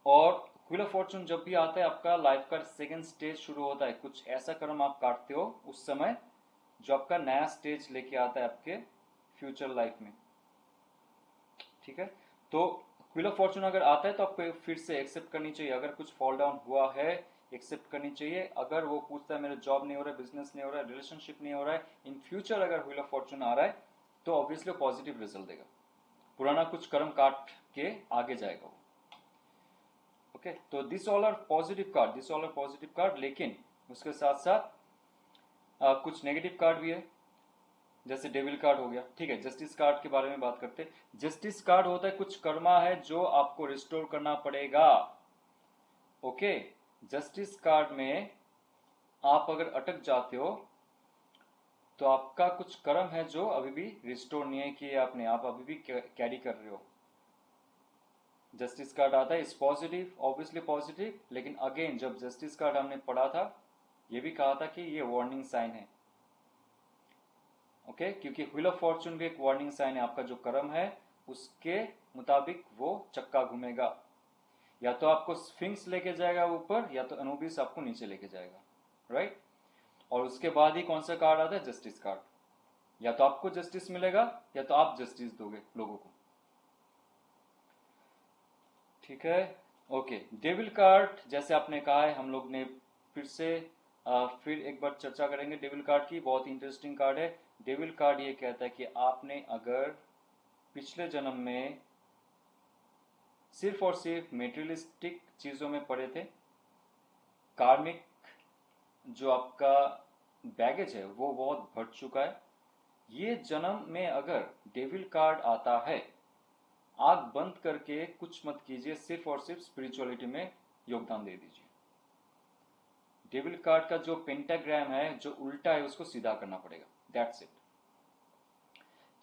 और व्हील ऑफ फॉर्चून जब भी आता है आपका लाइफ का सेकेंड स्टेज शुरू होता है, कुछ ऐसा कर्म आप काटते हो उस समय जो आपका नया स्टेज लेके आता है आपके फ्यूचर लाइफ में। ठीक है, तो व्हील ऑफ फॉर्चून अगर आता है तो आपको फिर से एक्सेप्ट करनी चाहिए। अगर कुछ फॉल डाउन हुआ है एक्सेप्ट करनी चाहिए। अगर वो पूछता है मेरा जॉब नहीं हो रहा है, बिजनेस नहीं हो रहा है, रिलेशनशिप नहीं हो रहा है, इन फ्यूचर अगर व्हील ऑफ फॉर्चून आ रहा है तो ऑब्वियसली पॉजिटिव रिजल्ट देगा, पुराना कुछ कर्म काट के आगे जाएगा वो। ओके, तो this all are positive card, this all are positive card. लेकिन उसके साथ साथ कुछ नेगेटिव कार्ड भी है, जैसे डेविल कार्ड हो गया। ठीक है, जस्टिस कार्ड के बारे में बात करते हैं। जस्टिस कार्ड होता है कुछ कर्मा है जो आपको रिस्टोर करना पड़ेगा। ओके, जस्टिस कार्ड में आप अगर अटक जाते हो तो आपका कुछ कर्म है जो अभी भी रिस्टोर नहीं है किए आपने, आप अभी भी कैरी कर रहे हो। जस्टिस कार्ड आता है इज पॉजिटिव, ऑब्वियसली पॉजिटिव, लेकिन अगेन जब जस्टिस कार्ड हमने पढ़ा था ये भी कहा था कि ये वार्निंग साइन है। ओके, क्योंकि व्हील ऑफ फॉर्चून भी एक वार्निंग साइन है, आपका जो कर्म है उसके मुताबिक वो चक्का घूमेगा, या तो आपको स्फिंक्स लेके जाएगा ऊपर या तो अनुबिस आपको नीचे लेके जाएगा, राइट। और उसके बाद ही कौन सा कार्ड आता है, जस्टिस कार्ड। या तो आपको जस्टिस मिलेगा या तो आप जस्टिस दोगे लोगों को। ठीक है, ओके। डेविल कार्ड जैसे आपने कहा है, हम लोग ने फिर से फिर एक बार चर्चा करेंगे डेविल कार्ड की, बहुत इंटरेस्टिंग कार्ड है। डेविल कार्ड ये कहता है कि आपने अगर पिछले जन्म में सिर्फ और सिर्फ मेटेरियलिस्टिक चीजों में पड़े थे, कार्मिक जो आपका बैगेज है वो बहुत बढ़ चुका है, ये जन्म में अगर डेविल कार्ड आता है, आंख बंद करके कुछ मत कीजिए, सिर्फ और सिर्फ स्पिरिचुअलिटी में योगदान दे दीजिए। डेविल कार्ड का जो पेंटाग्राम है जो उल्टा है उसको सीधा करना पड़ेगा, दैट्स इट।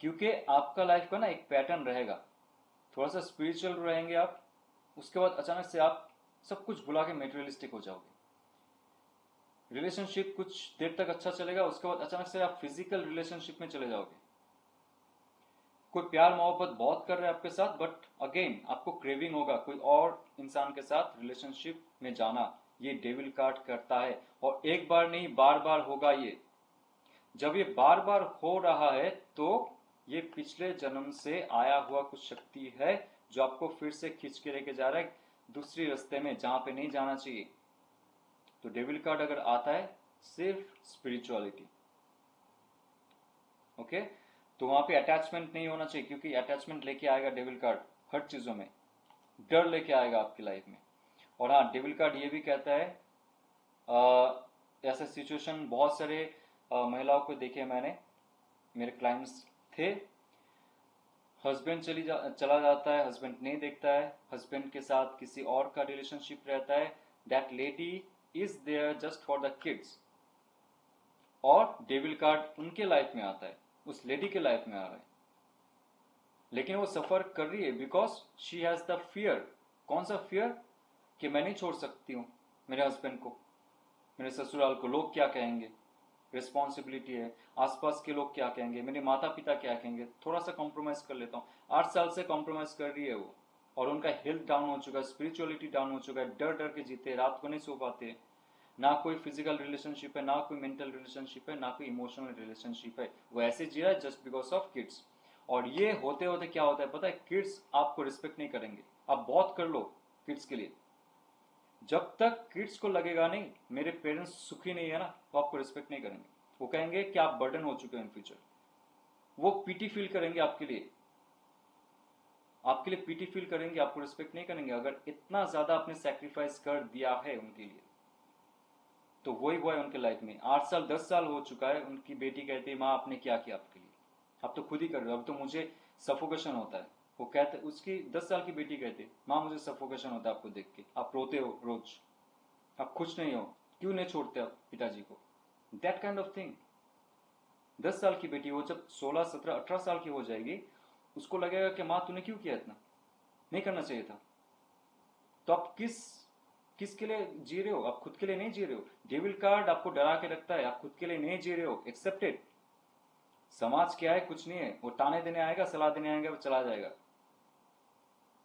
क्योंकि आपका लाइफ का ना एक पैटर्न रहेगा, थोड़ा सा स्पिरिचुअल रहेंगे आप, उसके बाद अचानक से आप सब कुछ भुला के मेटेरियलिस्टिक हो जाओगे। रिलेशनशिप कुछ देर तक अच्छा चलेगा, उसके बाद अचानक से आप फिजिकल रिलेशनशिप में चले जाओगे। कोई प्यार मोहब्बत बहुत कर रहा है आपके साथ, बट अगेन आपको क्रेविंग होगा कोई और इंसान के साथ रिलेशनशिप में जाना। ये डेविल कार्ड करता है, और एक बार नहीं बार बार होगा ये। जब ये बार बार हो रहा है तो ये पिछले जन्म से आया हुआ कुछ शक्ति है जो आपको फिर से खींच के लेके जा रहा है दूसरी रास्ते में जहां पे नहीं जाना चाहिए। तो डेविल कार्ड अगर आता है सिर्फ स्पिरिचुअलिटी, ओके, तो वहां पे अटैचमेंट नहीं होना चाहिए, क्योंकि अटैचमेंट लेके आएगा डेविल कार्ड हर चीजों में, डर लेके आएगा आपकी लाइफ में। और हाँ, डेविल कार्ड ये भी कहता है ऐसा सिचुएशन बहुत सारे महिलाओं को देखे मैंने, मेरे क्लाइंट्स थे, हस्बैंड चला जाता है, हस्बैंड नहीं देखता है, हस्बैंड के साथ किसी और का रिलेशनशिप रहता है, that lady is there just for the kids, और डेविल कार्ड उनके लाइफ में आता है, उस लेडी के लाइफ में आ रहा है, लेकिन वो सफर कर रही है because she has the fear. कौन सा फियर, कि मैं नहीं छोड़ सकती हूँ मेरे हस्बैंड को, मेरे ससुराल को, लोग क्या कहेंगे, रिस्पॉन्सिबिलिटी है, आसपास के लोग क्या कहेंगे, मेरे माता पिता क्या कहेंगे, थोड़ा सा कॉम्प्रोमाइज कर लेता हूँ। 8 साल से कॉम्प्रोमाइज कर रही है वो, और उनका हेल्थ डाउन हो चुका है, स्पिरिचुअलिटी डाउन हो चुका है, डर डर के जीते, रात को नहीं सो पाते, ना कोई फिजिकल रिलेशनशिप है, ना कोई मेंटल रिलेशनशिप है, ना कोई इमोशनल रिलेशनशिप है, वो ऐसे जी रहा है जस्ट बिकॉज ऑफ किड्स। और ये होते होते क्या होता है पता है, किड्स आपको रिस्पेक्ट नहीं करेंगे। आप बहुत कर लो किड्स के लिए, जब तक किड्स को लगेगा नहीं मेरे पेरेंट्स सुखी नहीं है ना, तो आपको रिस्पेक्ट नहीं करेंगे। वो कहेंगे कि आप बर्डन हो चुके हो इन फ्यूचर, वो पीटी फील करेंगे आपके लिए। आपके लिए पीटी फील करेंगे, आपको रिस्पेक्ट नहीं करेंगे। अगर इतना ज्यादा आपने सेक्रीफाइस कर दिया है उनके लिए, तो वही वो है उनके लाइफ में। 8 साल 10 साल हो चुका है, उनकी बेटी कहती है माँ आपने क्या किया आपके लिए, अब तो खुद ही कर रहे हो, अब तो मुझे सफोकेशन होता है। वो कहते, उसकी 10 साल की बेटी कहती है माँ मुझे सफोकेशन होता है आपको देख के, आप रोते हो रोज, आप खुश नहीं हो, क्यों नहीं छोड़ते आप पिताजी को, दैट काइंड ऑफ थिंग। 10 साल की बेटी, वो जब 16 17 18 साल की हो जाएगी, उसको लगेगा कि माँ तूने क्यों किया इतना, नहीं करना चाहिए था। तो आप किसके लिए जी रहे हो, आप खुद के लिए नहीं जी रहे हो। डेविल कार्ड आपको डरा के रखता है, आप खुद के लिए नहीं जी रहे हो, एक्सेप्टेड। समाज क्या है, कुछ नहीं है, वो ताने देने आएगा, सलाह देने आएगा, वो चला जाएगा।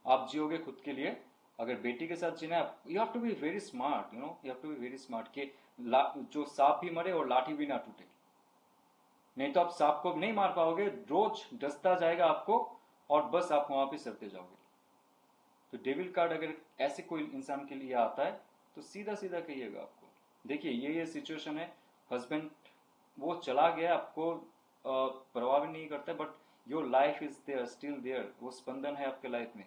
आप जियोगे खुद के लिए। अगर बेटी के साथ जीना है, you have to be very smart, you have to be very smart कि जो सांप भी मरे और लाठी भी ना टूटे। नहीं तो आप सांप को नहीं मार पाओगे, रोज डसता जाएगा आपको, और बस आप वहां पे सड़ते जाओगे। तो डेविल कार्ड अगर ऐसे कोई इंसान के लिए आता है, तो सीधा सीधा कहिएगा आपको, देखिए ये सिचुएशन है, हस्बैंड वो चला गया, आपको परवाह भी नहीं करता, but your life is there, still there, वो स्पंदन है आपके लाइफ में।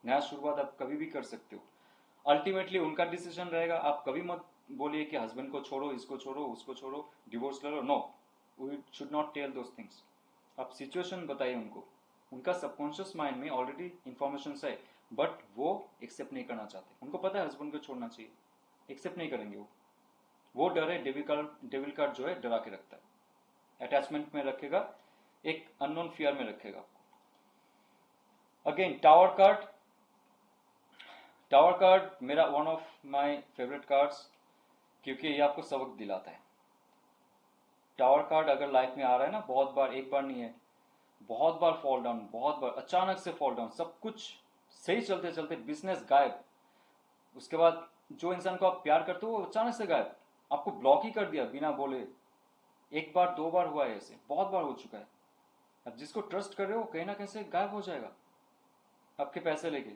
नया शुरुआत आप कभी भी कर सकते हो। अल्टीमेटली उनका डिसीजन रहेगा, आप कभी मत बोलिए कि हस्बैंड को छोड़ो, इसको छोड़ो, उसको छोड़ो, डिवोर्स ले लो, no, we should not tell those things. आप सिचुएशन बताइए उनको, उनका सबकॉन्शियस माइंड में ऑलरेडी इंफॉर्मेशन है, बट वो एक्सेप्ट नहीं करना चाहते। उनको पता है हस्बैंड को छोड़ना चाहिए, एक्सेप्ट नहीं करेंगे वो डर है। डेविल कार्ड जो है डरा के रखता है, अटैचमेंट में रखेगा, एक अननोन फियर में रखेगा आपको। अगेन टावर कार्ड मेरा one of my favourite cards, क्योंकि ये आपको सबक दिलाता है। टावर कार्ड अगर लाइफ में आ रहा है ना, बहुत बार, एक बार नहीं है, बहुत बार फॉल डाउन, बहुत बार अचानक से फॉल डाउन, सब कुछ सही चलते चलते बिजनेस गायब, उसके बाद जो इंसान को आप प्यार करते हो वो अचानक से गायब, आपको ब्लॉक ही कर दिया बिना बोले। एक बार दो बार हुआ है, ऐसे बहुत बार हो चुका है। अब जिसको ट्रस्ट कर रहे हो कहीं ना कहीं से गायब हो जाएगा आपके पैसे लेके।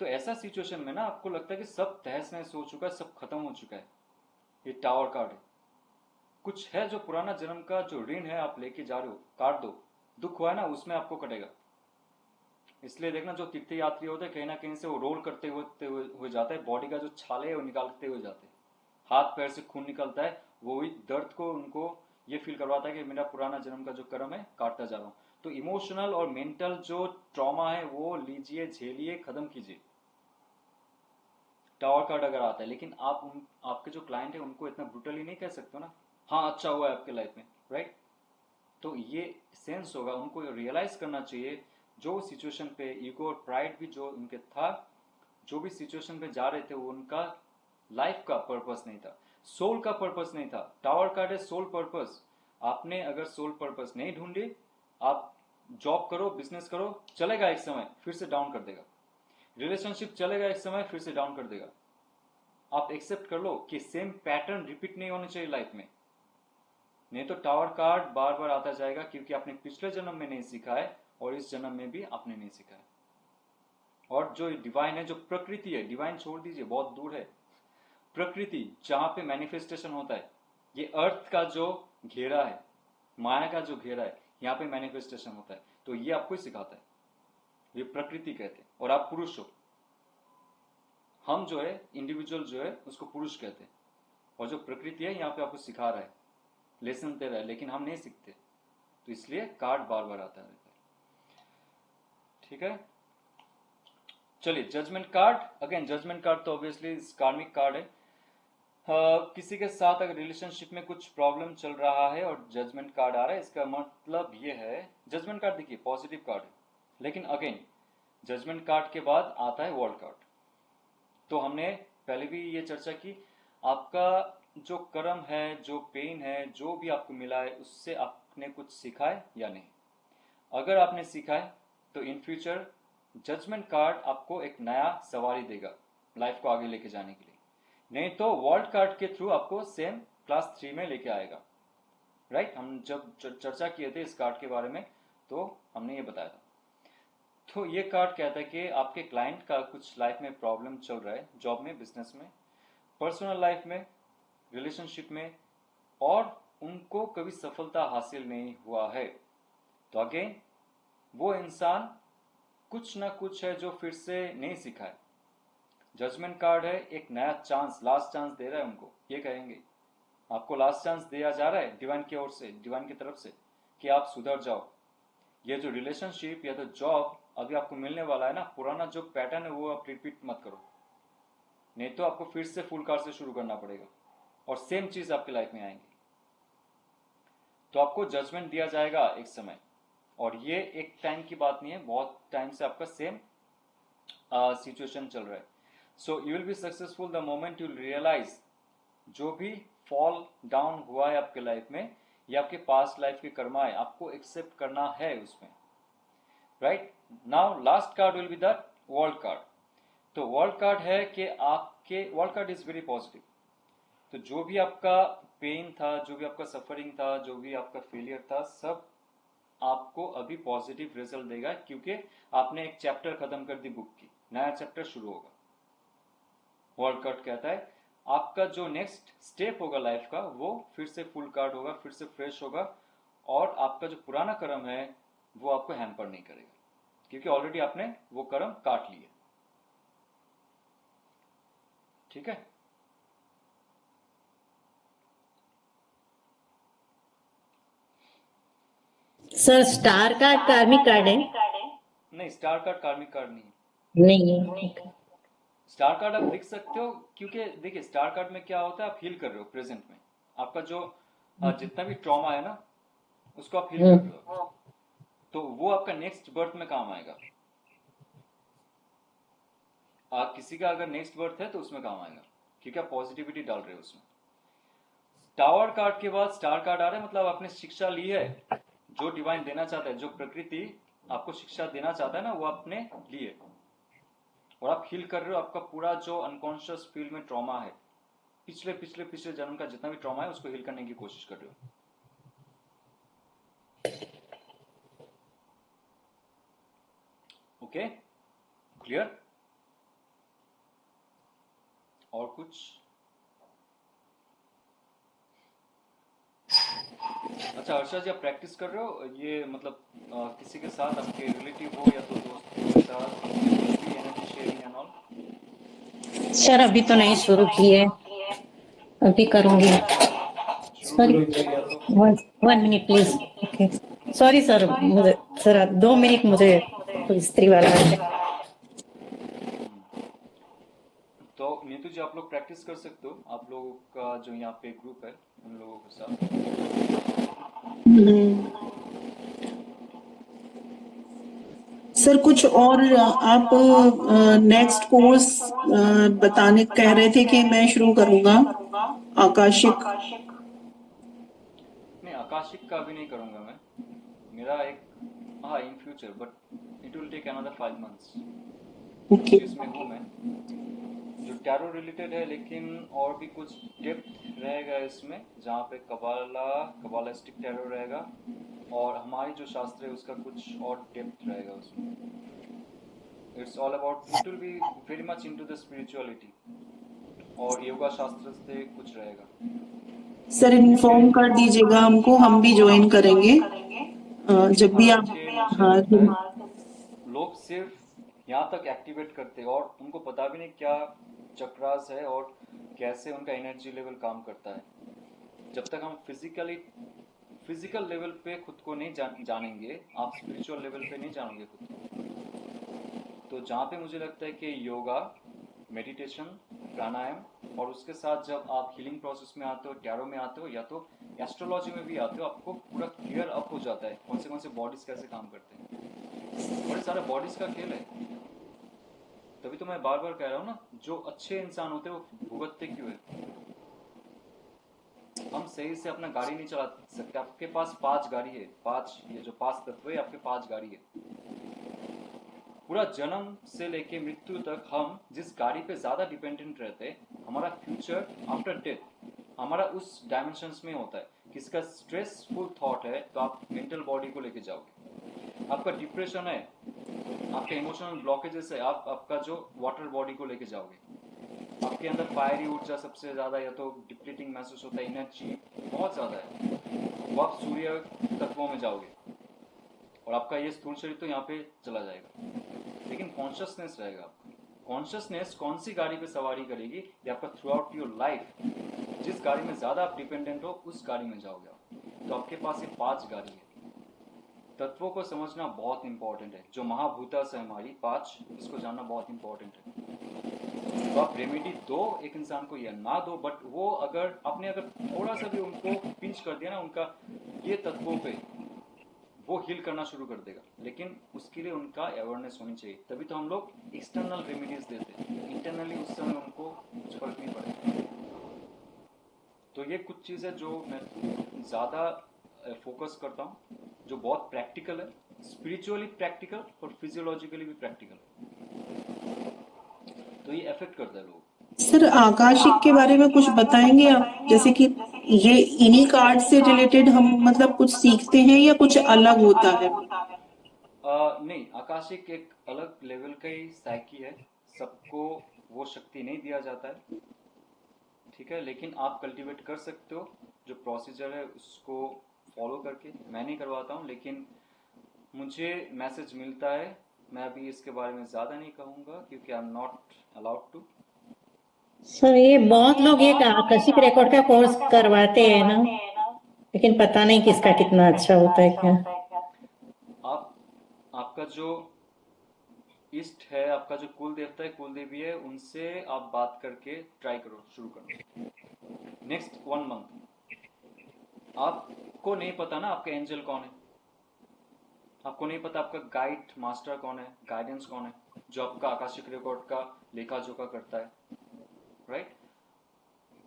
तो ऐसा सिचुएशन में ना आपको लगता है कि सब तहस नहस हो चुका है, सब खत्म हो चुका है। ये टावर कार्ड है, कुछ है जो पुराना जन्म का जो ऋण है आप लेके जा रहे हो, काट दो। दुख हुआ है ना, उसमें आपको कटेगा। इसलिए देखना, जो तीर्थ यात्री होते हैं कहीं ना कहीं से वो रोल करते हुए जाता है, बॉडी का जो छाले है वो निकालते हुए जाते हैं, हाथ पैर से खून निकलता है, वो ही दर्द को उनको ये फील करवाता है कि मेरा पुराना जन्म का जो कर्म है काटता जा रहा हूं। तो इमोशनल और मेंटल जो ट्रॉमा है वो लीजिए, झेलिए, खत्म कीजिए। टावर कार्ड अगर आता है, लेकिन आपके जो क्लाइंट है उनको इतना ब्रूटली नहीं कह सकते ना, हाँ अच्छा हुआ है आपके लाइफ में, राइट। तो ये सेंस होगा, उनको रियलाइज करना चाहिए, जो सिचुएशन पे ईगो और प्राइड भी जो उनके था, जो भी सिचुएशन पे जा रहे थे, वो उनका लाइफ का पर्पस नहीं था, सोल का पर्पस नहीं था। टावर कार्ड है सोल पर्पस। आपने अगर सोल पर्पस नहीं ढूंढी, आप जॉब करो, बिजनेस करो, चलेगा एक समय फिर से डाउन कर देगा, रिलेशनशिप चलेगा एक समय फिर से डाउन कर देगा। आप एक्सेप्ट कर लो कि सेम पैटर्न रिपीट नहीं होनी चाहिए लाइफ में, नहीं तो टावर कार्ड बार बार आता जाएगा, क्योंकि आपने पिछले जन्म में नहीं सीखा है और इस जन्म में भी आपने नहीं सीखा है। और जो डिवाइन है, जो प्रकृति है, डिवाइन छोड़ दीजिए, बहुत दूर है, प्रकृति जहां पे मैनिफेस्टेशन होता है, ये अर्थ का जो घेरा है, माया का जो घेरा है, यहाँ पे मैनिफेस्टेशन होता है। तो ये आपको ही सिखाता है, ये प्रकृति कहते हैं, और आप पुरुष हो। हम जो है इंडिविजुअल जो है उसको पुरुष कहते हैं, और जो प्रकृति है यहाँ पे आपको सिखा रहा है, लेसन दे रहा है, लेकिन हम नहीं सीखते। तो इसलिए कार्ड बार बार आता रहता है, ठीक है। चलिए judgement card. Again judgement card तो ऑब्वियसली कार्मिक कार्ड है। किसी के साथ अगर रिलेशनशिप में कुछ प्रॉब्लम चल रहा है और जजमेंट कार्ड आ रहा है, इसका मतलब ये है, जजमेंट कार्ड देखिए पॉजिटिव कार्ड है, लेकिन अगेन जजमेंट कार्ड के बाद आता है वर्ल्ड कार्ड। तो हमने पहले भी ये चर्चा की, आपका जो कर्म है, जो पेन है, जो भी आपको मिला है, उससे आपने कुछ सीखा है या नहीं। अगर आपने सीखा है तो इन फ्यूचर जजमेंट कार्ड आपको एक नया सवारी देगा लाइफ को आगे लेके जाने के लिए, नहीं तो वर्ल्ड कार्ड के थ्रू आपको सेम क्लास 3 में लेके आएगा, राइट। हम जब चर्चा किए थे इस कार्ड के बारे में, तो हमने ये बताया था। तो ये कार्ड कहता है कि आपके क्लाइंट का कुछ लाइफ में प्रॉब्लम चल रहा है, जॉब में, बिजनेस में, पर्सनल लाइफ में, रिलेशनशिप में, और उनको कभी सफलता हासिल नहीं हुआ है। तो अगेन वो इंसान कुछ ना कुछ है जो फिर से नहीं सीखा है। जजमेंट कार्ड है, एक नया चांस, लास्ट चांस दे रहा है उनको, ये कहेंगे आपको लास्ट चांस दिया जा रहा है डिवाइन की ओर से, डिवाइन की तरफ से, कि आप सुधर जाओ। ये जो रिलेशनशिप या तो जॉब अभी आपको मिलने वाला है ना, पुराना जो पैटर्न है वो आप रिपीट मत करो, नहीं तो आपको फिर से फुल कार से शुरू करना पड़ेगा और सेम चीज आपकी लाइफ में आएंगी। तो आपको जजमेंट दिया जाएगा एक समय, और ये एक टाइम की बात नहीं है, बहुत टाइम से आपका सेम सिचुएशन चल रहा है। So you will be successful the moment you realise जो भी फॉल डाउन हुआ है आपके लाइफ में, या आपके पास्ट लाइफ के कर्मा है, आपको एक्सेप्ट करना है उसमें, right. Now last card will be the world card. तो वर्ल्ड कार्ड है कि आपके, world card is very positive. तो जो भी आपका पेन था, जो भी आपका सफरिंग था, जो भी आपका फेलियर था, सब आपको अभी पॉजिटिव रिजल्ट देगा, क्योंकि आपने एक चैप्टर खत्म कर दी बुक की, नया चैप्टर शुरू होगा। वर्ल्ड कार्ड कहता है आपका जो नेक्स्ट स्टेप होगा लाइफ का, वो फिर से फुल कार्ड होगा, फिर से फ्रेश होगा, और आपका जो पुराना कर्म है वो आपको हैम्पर नहीं करेगा, क्योंकि ऑलरेडी आपने वो कर्म काट लिए। ठीक है। सर स्टार कार्ड कार्मिक कार्ड है? नहीं, स्टार कार्ड कार्मिक कार्ड नहीं। नहीं है। स्टार कार्ड आप लिख सकते हो, क्योंकि देखिए स्टार कार्ड में क्या होता है, आप हील कर रहे हो प्रेजेंट में, आपका जो जितना भी ट्रॉमा है ना उसको आप हील कर रहे हो, तो वो आपका नेक्स्ट बर्थ में काम आएगा। आप किसी का अगर नेक्स्ट बर्थ है तो उसमें काम आएगा, क्योंकि आप पॉजिटिविटी डाल रहे हो उसमें। टावर कार्ड के बाद स्टार कार्ड आ रहा है, मतलब आपने शिक्षा ली है, जो डिवाइन देना चाहता है, जो प्रकृति आपको शिक्षा देना चाहता है ना, वो आपने लिए और आप हील कर रहे हो। आपका पूरा जो अनकॉन्शियस फील्ड में ट्रॉमा है, पिछले पिछले पिछले जन्म का जितना भी ट्रॉमा है, उसको हील करने की कोशिश कर रहे हो। Okay, clear? और कुछ? अच्छा हर्षा जी, आप प्रैक्टिस कर रहे हो ये, मतलब किसी के साथ, आपके रिलेटिव हो या तो दोस्तों के साथ, energy sharing and all? Sir अभी तो नहीं शुरू किए, अभी करूंगी। Sorry, one minute please. Okay, sorry sir, मुझे सर 2 मिनट, मुझे कोई स्त्री वाला है। तो नीतू जी, आप लोग प्रैक्टिस कर सकते हो, आप लोगों का जो यहाँ पे ग्रुप है उन लोगों के साथ। सर कुछ और आप नेक्स्ट कोर्स बताने कह रहे थे कि मैं शुरू करूंगा आकाशिक। नहीं, आकाशिक का भी नहीं करूंगा मैं, मेरा एक, हाँ in future, but it will take another 5 months. Okay. जिसमें हूँ मैं, जो टैरो रिलेटेड है, लेकिन और भी कुछ डेप्थ रहेगा इसमें, जहाँ पे कबालिस्टिक टैरो रहेगा, और हमारी जो शास्त्र है उसका कुछ और डेप्थ रहेगा उसमें। It's all about, it will be very much into the spirituality, और योगा शास्त्र से कुछ रहेगा। सर इन्फॉर्म कर दीजिएगा हमको, हम भी ज्वाइन करेंगे जब भी आप। हाँ जी। लोग सिर्फ यहाँ तक एक्टिवेट करते हैं और उनको पता भी नहीं क्या चक्रास है और कैसे उनका एनर्जी लेवल काम करता है। जब तक हम फिजिकल लेवल पे खुद को नहीं जानेंगे, आप स्पिरिचुअल लेवल पे नहीं जानोगे खुद को। तो जहाँ पे मुझे लगता है कि योगा, मेडिटेशन, प्राणायाम, और उसके साथ जब आप हीलिंग प्रोसेस में आते हो, टैरो में आते हो, या तो एस्ट्रोलॉजी में भी आते हो, आपको पूरा क्लियर अप हो जाता है कौन से बॉडीज कैसे काम करते हैं। बड़े सारे बॉडीज का खेल है। तभी तो मैं बार बार कह रहा हूँ ना, जो अच्छे इंसान होते हैं वो भुगतते क्यों है। हम सही से अपना गाड़ी नहीं चला सकते। आपके पास 5 गाड़ी है, 5, ये जो 5 तत्व है, आपके 5 गाड़ी है। पूरा जन्म से लेके मृत्यु तक हम जिस गाड़ी पे ज्यादा डिपेंडेंट रहते हैं, हमारा फ्यूचर आफ्टर डेथ हमारा उस डायमेंशंस में होता है। किसका स्ट्रेसफुल थॉट है तो आप मेंटल बॉडी को लेके जाओगे। आपका डिप्रेशन है, आपके इमोशनल ब्लॉकेजेस है, आप आपका जो वाटर बॉडी को लेके जाओगे। आपके अंदर फायरी ऊर्जा सबसे ज्यादा, या तो डिप्लीटिंग महसूस होता है, एनर्जी बहुत ज्यादा है, वो आप सूर्य तत्वों में जाओगे। और आपका ये स्थूल शरीर तो यहाँ पे चला जाएगा, लेकिन कॉन्शियसनेस रहेगा आपका। कॉन्शियसनेस कौन सी गाड़ी पे सवारी करेगी, ये आपका थ्रू आउट योर लाइफ जिस गाड़ी में ज्यादा आप डिपेंडेंट हो उस गाड़ी में जाओगे आप। तो आपके पास ये 5 गाड़ी है। तत्वों को समझना बहुत इंपॉर्टेंट है, जो महाभूतास है हमारी 5, इसको जानना बहुत इंपॉर्टेंट है। तो आप रेमेडी दो एक इंसान को या ना दो, बट वो अगर आपने अगर थोड़ा सा भी उनको पिंच कर दिया ना उनका ये तत्वों पे, वो हील करना शुरू कर देगा। लेकिन उसके लिए उनका अवेयरनेस होनी चाहिए, तभी तो हम लोग एक्सटर्नल रेमेडीज देते हैं, इंटरनली उस समय उनको कुछ फर्क नहीं पड़ेगा। तो ये कुछ चीज़ है जो मैं ज़्यादा फोकस करता हूँ, जो बहुत प्रैक्टिकल है, स्पिरिचुअली प्रैक्टिकल और फिजियोलॉजिकली भी प्रैक्टिकल है। तो ये अफेक्ट करता है लोग। सर आकाशिक के बारे में कुछ बताएंगे आप, जैसे कि ये इन्हीं कार्ड से रिलेटेड हम मतलब कुछ सीखते हैं या कुछ अलग होता है? नहीं, आकाशिक एक अलग लेवल का ही साइकी है, सबको वो शक्ति नहीं दिया जाता है, ठीक है, लेकिन आप कल्टीवेट कर सकते हो। जो प्रोसीजर है उसको फॉलो करके, मैं नहीं करवाता हूँ, लेकिन मुझे मैसेज मिलता है। मैं अभी इसके बारे में ज़्यादा नहीं कहूँगा क्योंकि I am not allowed to. Sir ये बहुत लोग ये आकर्षिक रिकॉर्ड का कोर्स करवाते हैं ना, लेकिन पता नहीं किसका कितना अच्छा होता है क्या। आप आपका जो इष्ट है, आपका जो कुल देवता है, कुल देवी है, उनसे आप बात करके ट्राई करो, शुरू करो। नेक्स्ट 1 मंथ आपको नहीं पता ना आपका एंजल कौन है, आपको नहीं पता आपका गाइड मास्टर कौन है, गाइडेंस कौन है, जो आपका आकाशिक रिकॉर्ड का लेखा जोखा करता है, राइट।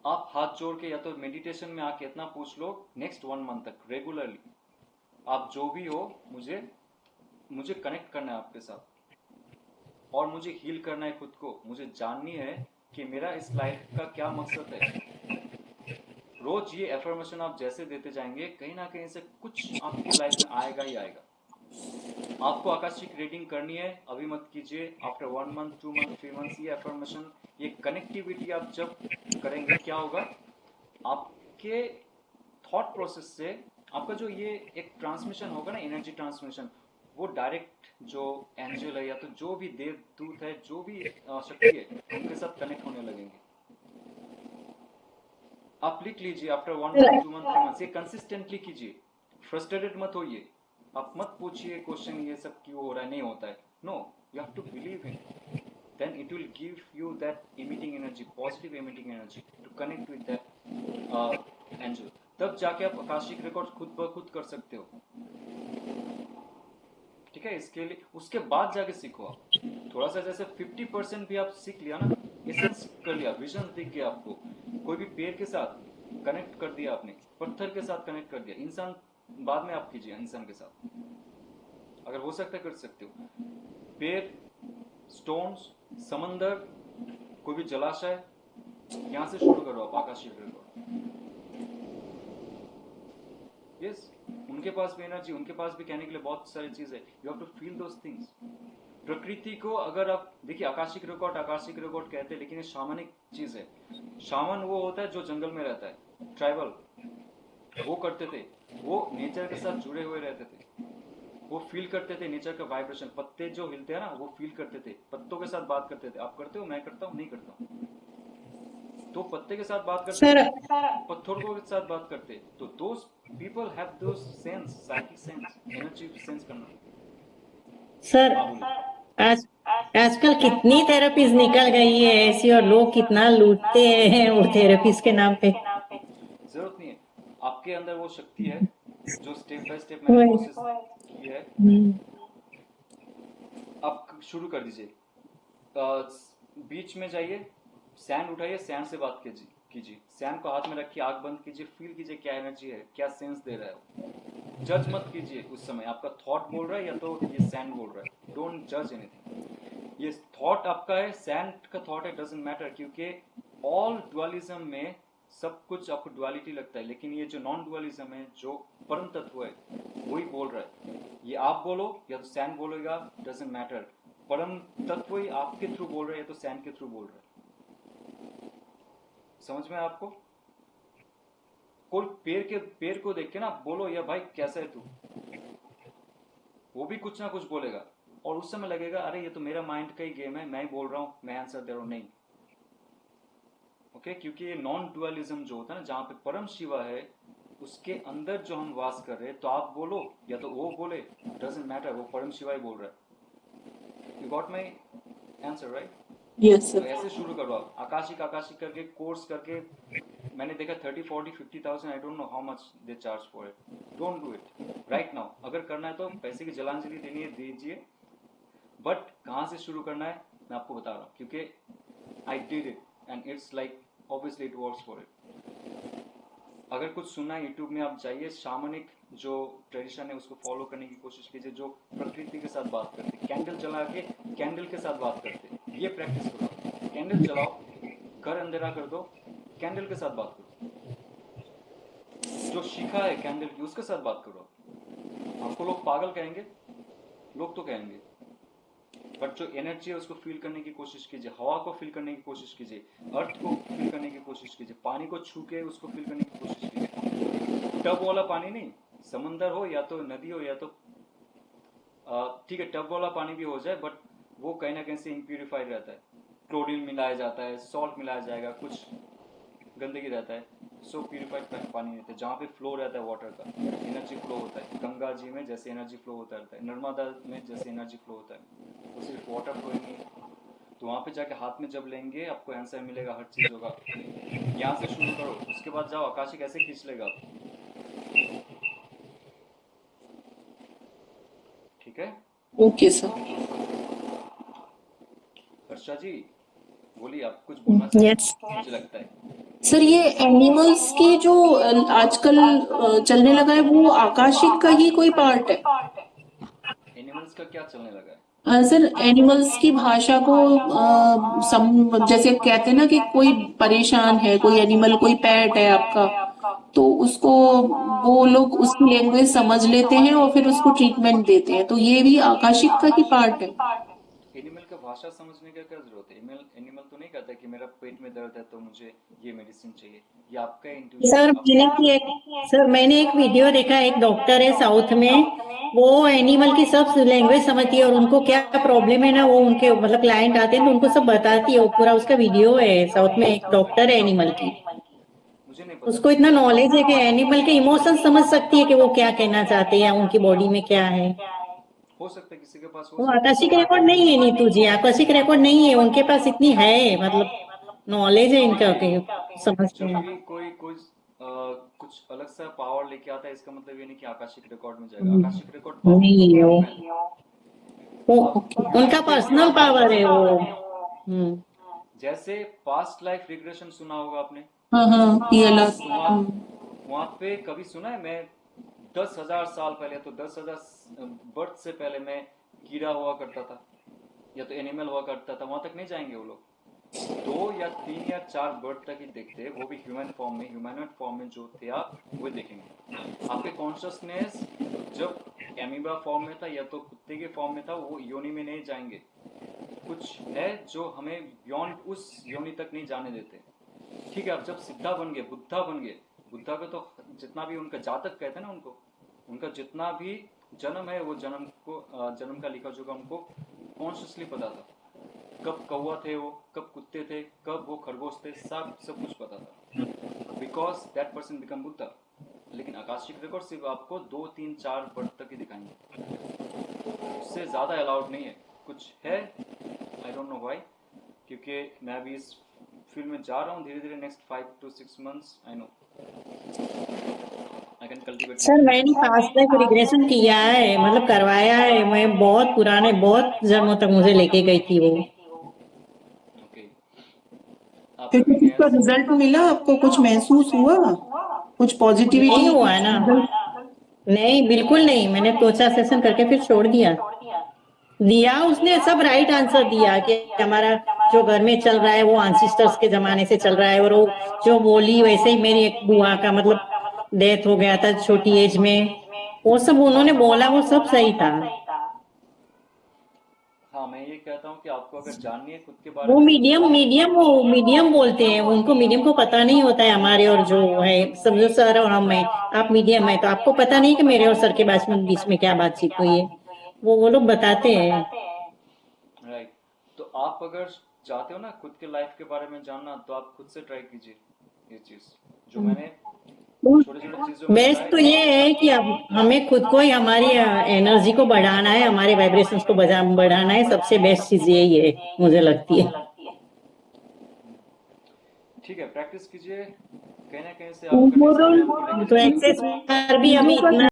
आप हाथ जोड़ के या तो मेडिटेशन में आके इतना पूछ लो, नेक्स्ट 1 मंथ तक रेगुलरली आप जो भी हो, मुझे कनेक्ट करना है आपके साथ और मुझे हील करना है खुद को। मुझे जाननी है कि मेरा इस लाइफ का क्या मकसद है। रोज ये एफर्मेशन आप जैसे देते जाएंगे, कहीं ना कहीं से कुछ आपकी लाइफ में आएगा ही आएगा। आपको आकाशिक रीडिंग करनी है, अभी मत कीजिए, आफ्टर 1 मंथ 2 मंथ 3 मंथ ये एफर्मेशन, ये कनेक्टिविटी आप जब करेंगे, क्या होगा आपके थॉट प्रोसेस से, आपका जो ये एक ट्रांसमिशन होगा ना, एनर्जी ट्रांसमिशन, वो डायरेक्ट जो एंजल है या तो जो भी देवदूत है, जो भी शक्ति है, उनके साथ कनेक्ट होने लगेंगे। आप लिख लीजिए, आफ्टर 1 मंथ 2 मंथ 3 मंथ, ये कंसिस्टेंटली कीजिए। फ्रस्ट्रेटेड मत होइए, आप मत पूछिए क्वेश्चन ये सब क्यों हो रहा है, नहीं होता है। No, you have to believe in, then it will give you that emitting energy, positive emitting energy to connect with that angel। तब जाके आप आकाशिक रिकॉर्ड खुद ब खुद कर सकते हो, ठीक है। इसके लिए उसके बाद जाके सीखो आप थोड़ा सा, जैसे 50% भी आप सीख लिया ना, एसेंस कर लिया, विजन दिख गया आपको, कोई भी पेड़ के साथ कनेक्ट कर दिया आपने, पत्थर के साथ कनेक्ट कर दिया, इंसान बाद में आप कीजिए, इंसान के साथ अगर हो सकता है कर सकते हो। पेड़, स्टोन्स, समंदर, कोई भी जलाशय, यहां से शुरू करो आप आकाशीय रिकॉर्ड। यस, उनके पास भी एनर्जी, उनके पास भी कहने के लिए बहुत सारी चीज है। You have to feel those things. प्रकृति को अगर आप देखिए, आकाशिक रिकॉर्ड कहते हैं, लेकिन ये शामनिक चीज है। शामन वो होता है जो जंगल में रहता है, ट्राइबल, वो करते थे, वो नेचर के साथ जुड़े हुए रहते थे, वो फील करते थे नेचर का वाइब्रेशन। पत्ते जो हिलते हैं ना, वो फील करते थे, पत्तों के साथ बात करते थे। आप करते हो, मैं करता हूँ, नहीं करता हूँ। तो पत्ते के साथ बात करते थे, पत्थरों के साथ बात करते, तो those people have those sense, psychic sense, energy sense करना। सर आज आजकल कितनी थेरेपीज निकल गई है ऐसी, और लोग कितना लूटते हैं वो थेरेपीज के नाम पे। जरूरत नहीं है, आपके अंदर वो शक्ति है जो स्टेप बाय स्टेप मैंने प्रोसेस की है, आप शुरू कर दीजिए। बीच में जाइए, सैंड उठाइए, सैंड से बात कीजिए, सैंड को हाथ में रखिए, आंख बंद कीजिए, फील कीजिए क्या एनर्जी है, क्या सेंस दे रहा है वो। जज मत कीजिए उस समय, आपका थॉट बोल रहा है या तो ये सैंड बोल रहा है। डोंट जज एनीथिंग, ये थॉट आपका है, सैंड का थॉट है, डजंट मैटर, क्योंकि ऑल डुअलिज्म में सब कुछ आपको डुअलिटी लगता है, लेकिन ये जो नॉन डुअलिज्म है, जो परम तत्व है, वही बोल रहा है। ये आप बोलो या तो सैंड बोलेगा, डजंट मैटर, परम तत्व ही आपके थ्रू बोल रहा है या तो सैंड के थ्रू बोल रहा है। समझ में आपको? कोई पेड़ को देख के ना बोलो, या भाई कैसा है तू, वो भी कुछ ना कुछ बोलेगा और उस समय लगेगा अरे ये तो मेरा माइंड का ही गेम है, मैं ही बोल रहा हूँ, मैं आंसर दे रहा हूँ। नहीं, ओके, क्योंकि ये नॉन डुअलिज्म जो होता है ना, जहाँ पे परम शिवा है उसके अंदर जो हम वास कर रहे हैं, तो आप बोलो या तो वो बोले, डजंट मैटर, वो परम शिवा ही बोल रहा है। You got my answer right? Yes तो सर। ऐसे शुरू करो आप, आकाशिक आकाशिक करके कोर्स करके। मैंने देखा 30, 40, 50,000, I don't know how much they charge for it. Don't do it right now. अगर करना है तो पैसे की जलांजलि देनी है दीजिए, बट कहाँ से शुरू करना है मैं आपको बता रहा हूँ, क्योंकि I did it and it's like obviously it works for it. अगर कुछ सुनना है यूट्यूब में आप जाइए, शामनिक जो ट्रेडिशन है उसको फॉलो करने की कोशिश कीजिए, जो प्रकृति के साथ बात करते, कैंडल जला के कैंडल के साथ बात करते, ये प्रैक्टिस करो। कैंडल जलाओ, घर अंधेरा कर दो, कैंडल के साथ बात करो, जो शिखा है कैंडल की उसके साथ बात करो। आपको लोग पागल कहेंगे, लोग तो कहेंगे, बट जो एनर्जी है उसको फील करने की कोशिश कीजिए, हवा को फील करने की कोशिश कीजिए, अर्थ को फील करने की कोशिश कीजिए, पानी को छू के उसको फील करने की कोशिश कीजिए। टब वाला पानी नहीं, समंदर हो या तो नदी हो या तो ठीक है टब वाला पानी भी हो जाए, बट वो कहीं ना कहीं से इम्प्यूरिफाइड रहता है, क्लोरीन मिलाया जाता है, सॉल्ट मिलाया जाएगा, कुछ गंदगी रहता है, सो प्यूरिफाइड पानी रहता है। जहाँ पे फ्लो रहता है वाटर का, एनर्जी फ्लो होता है, गंगा जी में जैसे एनर्जी फ्लो होता रहता है, नर्मदा में जैसे एनर्जी फ्लो होता है, वो सिर्फ वाटर फ्लो ही नहीं है। तो वहाँ पे जाके हाथ में जब लेंगे आपको आंसर मिलेगा, हर चीज होगा। यहाँ से शुरू करो, उसके बाद जाओ आकाशिक ऐसे खींच लेगा आप। ठीक है, ओके सर। हर्षा जी बोलिए, आप कुछ बोलना चाहते यस हैं मुझे लगता है। सर ये एनिमल्स की जो आजकल चलने लगा है, वो आकाशिक का ही कोई पार्ट है? एनिमल्स का क्या चलने लगा है? सर एनिमल्स की भाषा को जैसे कहते हैं ना कि कोई परेशान है, कोई एनिमल, कोई पेट है आपका, तो उसको वो लोग उसकी लैंग्वेज समझ लेते हैं और फिर उसको ट्रीटमेंट देते हैं, तो ये भी आकाशिक का ही पार्ट है? एनिमल का भाषा समझने का क्या जरूरत है? एनिमल तो नहीं कहता कि मेरा पेट में दर्द है तो मुझे ये मेडिसिन चाहिए, ये आपका सर इंट्यूशन। सर मैंने एक वीडियो देखा, एक डॉक्टर है साउथ में, वो एनिमल की सब लैंग्वेज समझती है और उनको क्या प्रॉब्लम है ना, वो उनके मतलब क्लाइंट आते हैं तो उनको सब बताती है, वो पूरा उसका वीडियो है। साउथ में एक डॉक्टर है एनिमल की, मुझे नहीं पता उसको था। इतना नॉलेज है कि एनिमल के इमोशन समझ सकती है कि वो क्या कहना चाहते हैं या उनकी बॉडी में क्या है। हो सकता है किसी के पास हो वो सकता आकाशिक है। रिकॉर्ड नहीं है नीतू जी, आकाशिक रिकॉर्ड नहीं है उनके पास, इतनी है मतलब नॉलेज है इनका कि समझते जब हैं। भी कोई कोई कुछ अलग सा पावर लेके आता है, इसका मतलब ये नहीं कि आकाशिक रिकॉर्ड में जाएगा। आकाशिक रिकॉर्ड बहुत नहीं कुछ वो है। वो आप उनका पर्सनल पावर है वो। हम्म। जैसे पास्ट लाइफ रिग्रेशन सुना होगा आपने, हाँ हाँ, पीएलआर। तो वहाँ पे कभी सुना है मैं 10,000 साल पहले, तो 10,000 बर्थ से पहले मैं कीड़ा हुआ करता था या तो एनिमल हुआ करता था, वहां तक नहीं जाएंगे वो लोग। 2 या 3 या 4 बर्थ तक ही देखते हैं, वो भी ह्यूमन फॉर्म में, ह्यूमनॉइड फॉर्म में जो थे आप वो देखेंगे। आपके कॉन्शियसनेस जब एमीबा फॉर्म में था या तो कुत्ते के फॉर्म में था, वो योनि में नहीं जाएंगे। कुछ है जो हमें बियॉन्ड उस योनि तक नहीं जाने देते। ठीक है, आप जब सिद्धा बन गए, बुद्धा बन गए, बुद्धा का तो जितना भी उनका जातक कहते हैं ना, उनको उनका जितना भी जन्म है वो जन्म को जन्म का लिखा चुका उनको कॉन्शियसली पता था। कब कौवा थे वो, कब कुत्ते थे, कब वो खरगोश थे, सब कुछ पता था, because that person become Buddha. लेकिन आकाशिक रिकॉर्ड सिर्फ आपको 2, 3, 4 बर्थ तक ही दिखाएंगे, उससे ज्यादा अलाउड नहीं है। कुछ है, आई डोंट नो व्हाई, क्योंकि मैं अभी इस फील्ड में जा रहा हूँ धीरे धीरे, next 5 to 6 months I know I can cultivate. Sir मैंने पास्ट लाइफ रिग्रेशन किया है, मतलब करवाया है, मैं बहुत पुराने बहुत जन्मों तक मुझे लेके गई थी वो। ओके, आप फिर कभी कुछ उसका रिजल्ट मिला आपको? कुछ महसूस हुआ? कुछ पॉजिटिविटी? नहीं हुआ है ना, नहीं बिल्कुल नहीं, मैंने 2-4 सेशन करके फिर छोड़ दिया। उसने सब राइट आंसर दिया कि हमारा जो घर में चल रहा है वो एंसिस्टर्स के जमाने से चल रहा है, और वो जो बोली वैसे ही मेरी एक बुआ का मतलब डेथ हो गया था छोटी एज में, वो सब उन्होंने बोला, वो सब सही था। हाँ, मैं ये कहता हूँ कि आपको अगर जाननी है खुद के बारे वो में मीडियम बोलते हैं, उनको मीडियम को पता नहीं होता है हमारे और जो है, समझो सर और हम हैं, आप मीडियम है तो आपको पता नहीं कि मेरे और सर के बीच में क्या बातचीत हुई है। वो लोग बताते हैं। राइट। तो आप अगर चाहते हो ना खुद के लाइफ के बारे में जानना, तो आप खुद से ट्राई कीजिए ये चीज जो मैंने छोटे छोटे चीजों में बेस्ट बताया तो कि ये है कि अब हमें खुद को ही हमारी एनर्जी को बढ़ाना है, हमारे वाइब्रेशंस को बढ़ाना है। सबसे बेस्ट चीज यही है, मुझे लगती है। ठीक है, प्रैक्टिस कीजिए, कहीं ना कहीं से आपका डेस्टिनी आपको लेके तो जाएगा। एक्सेस बार भी अभी इतना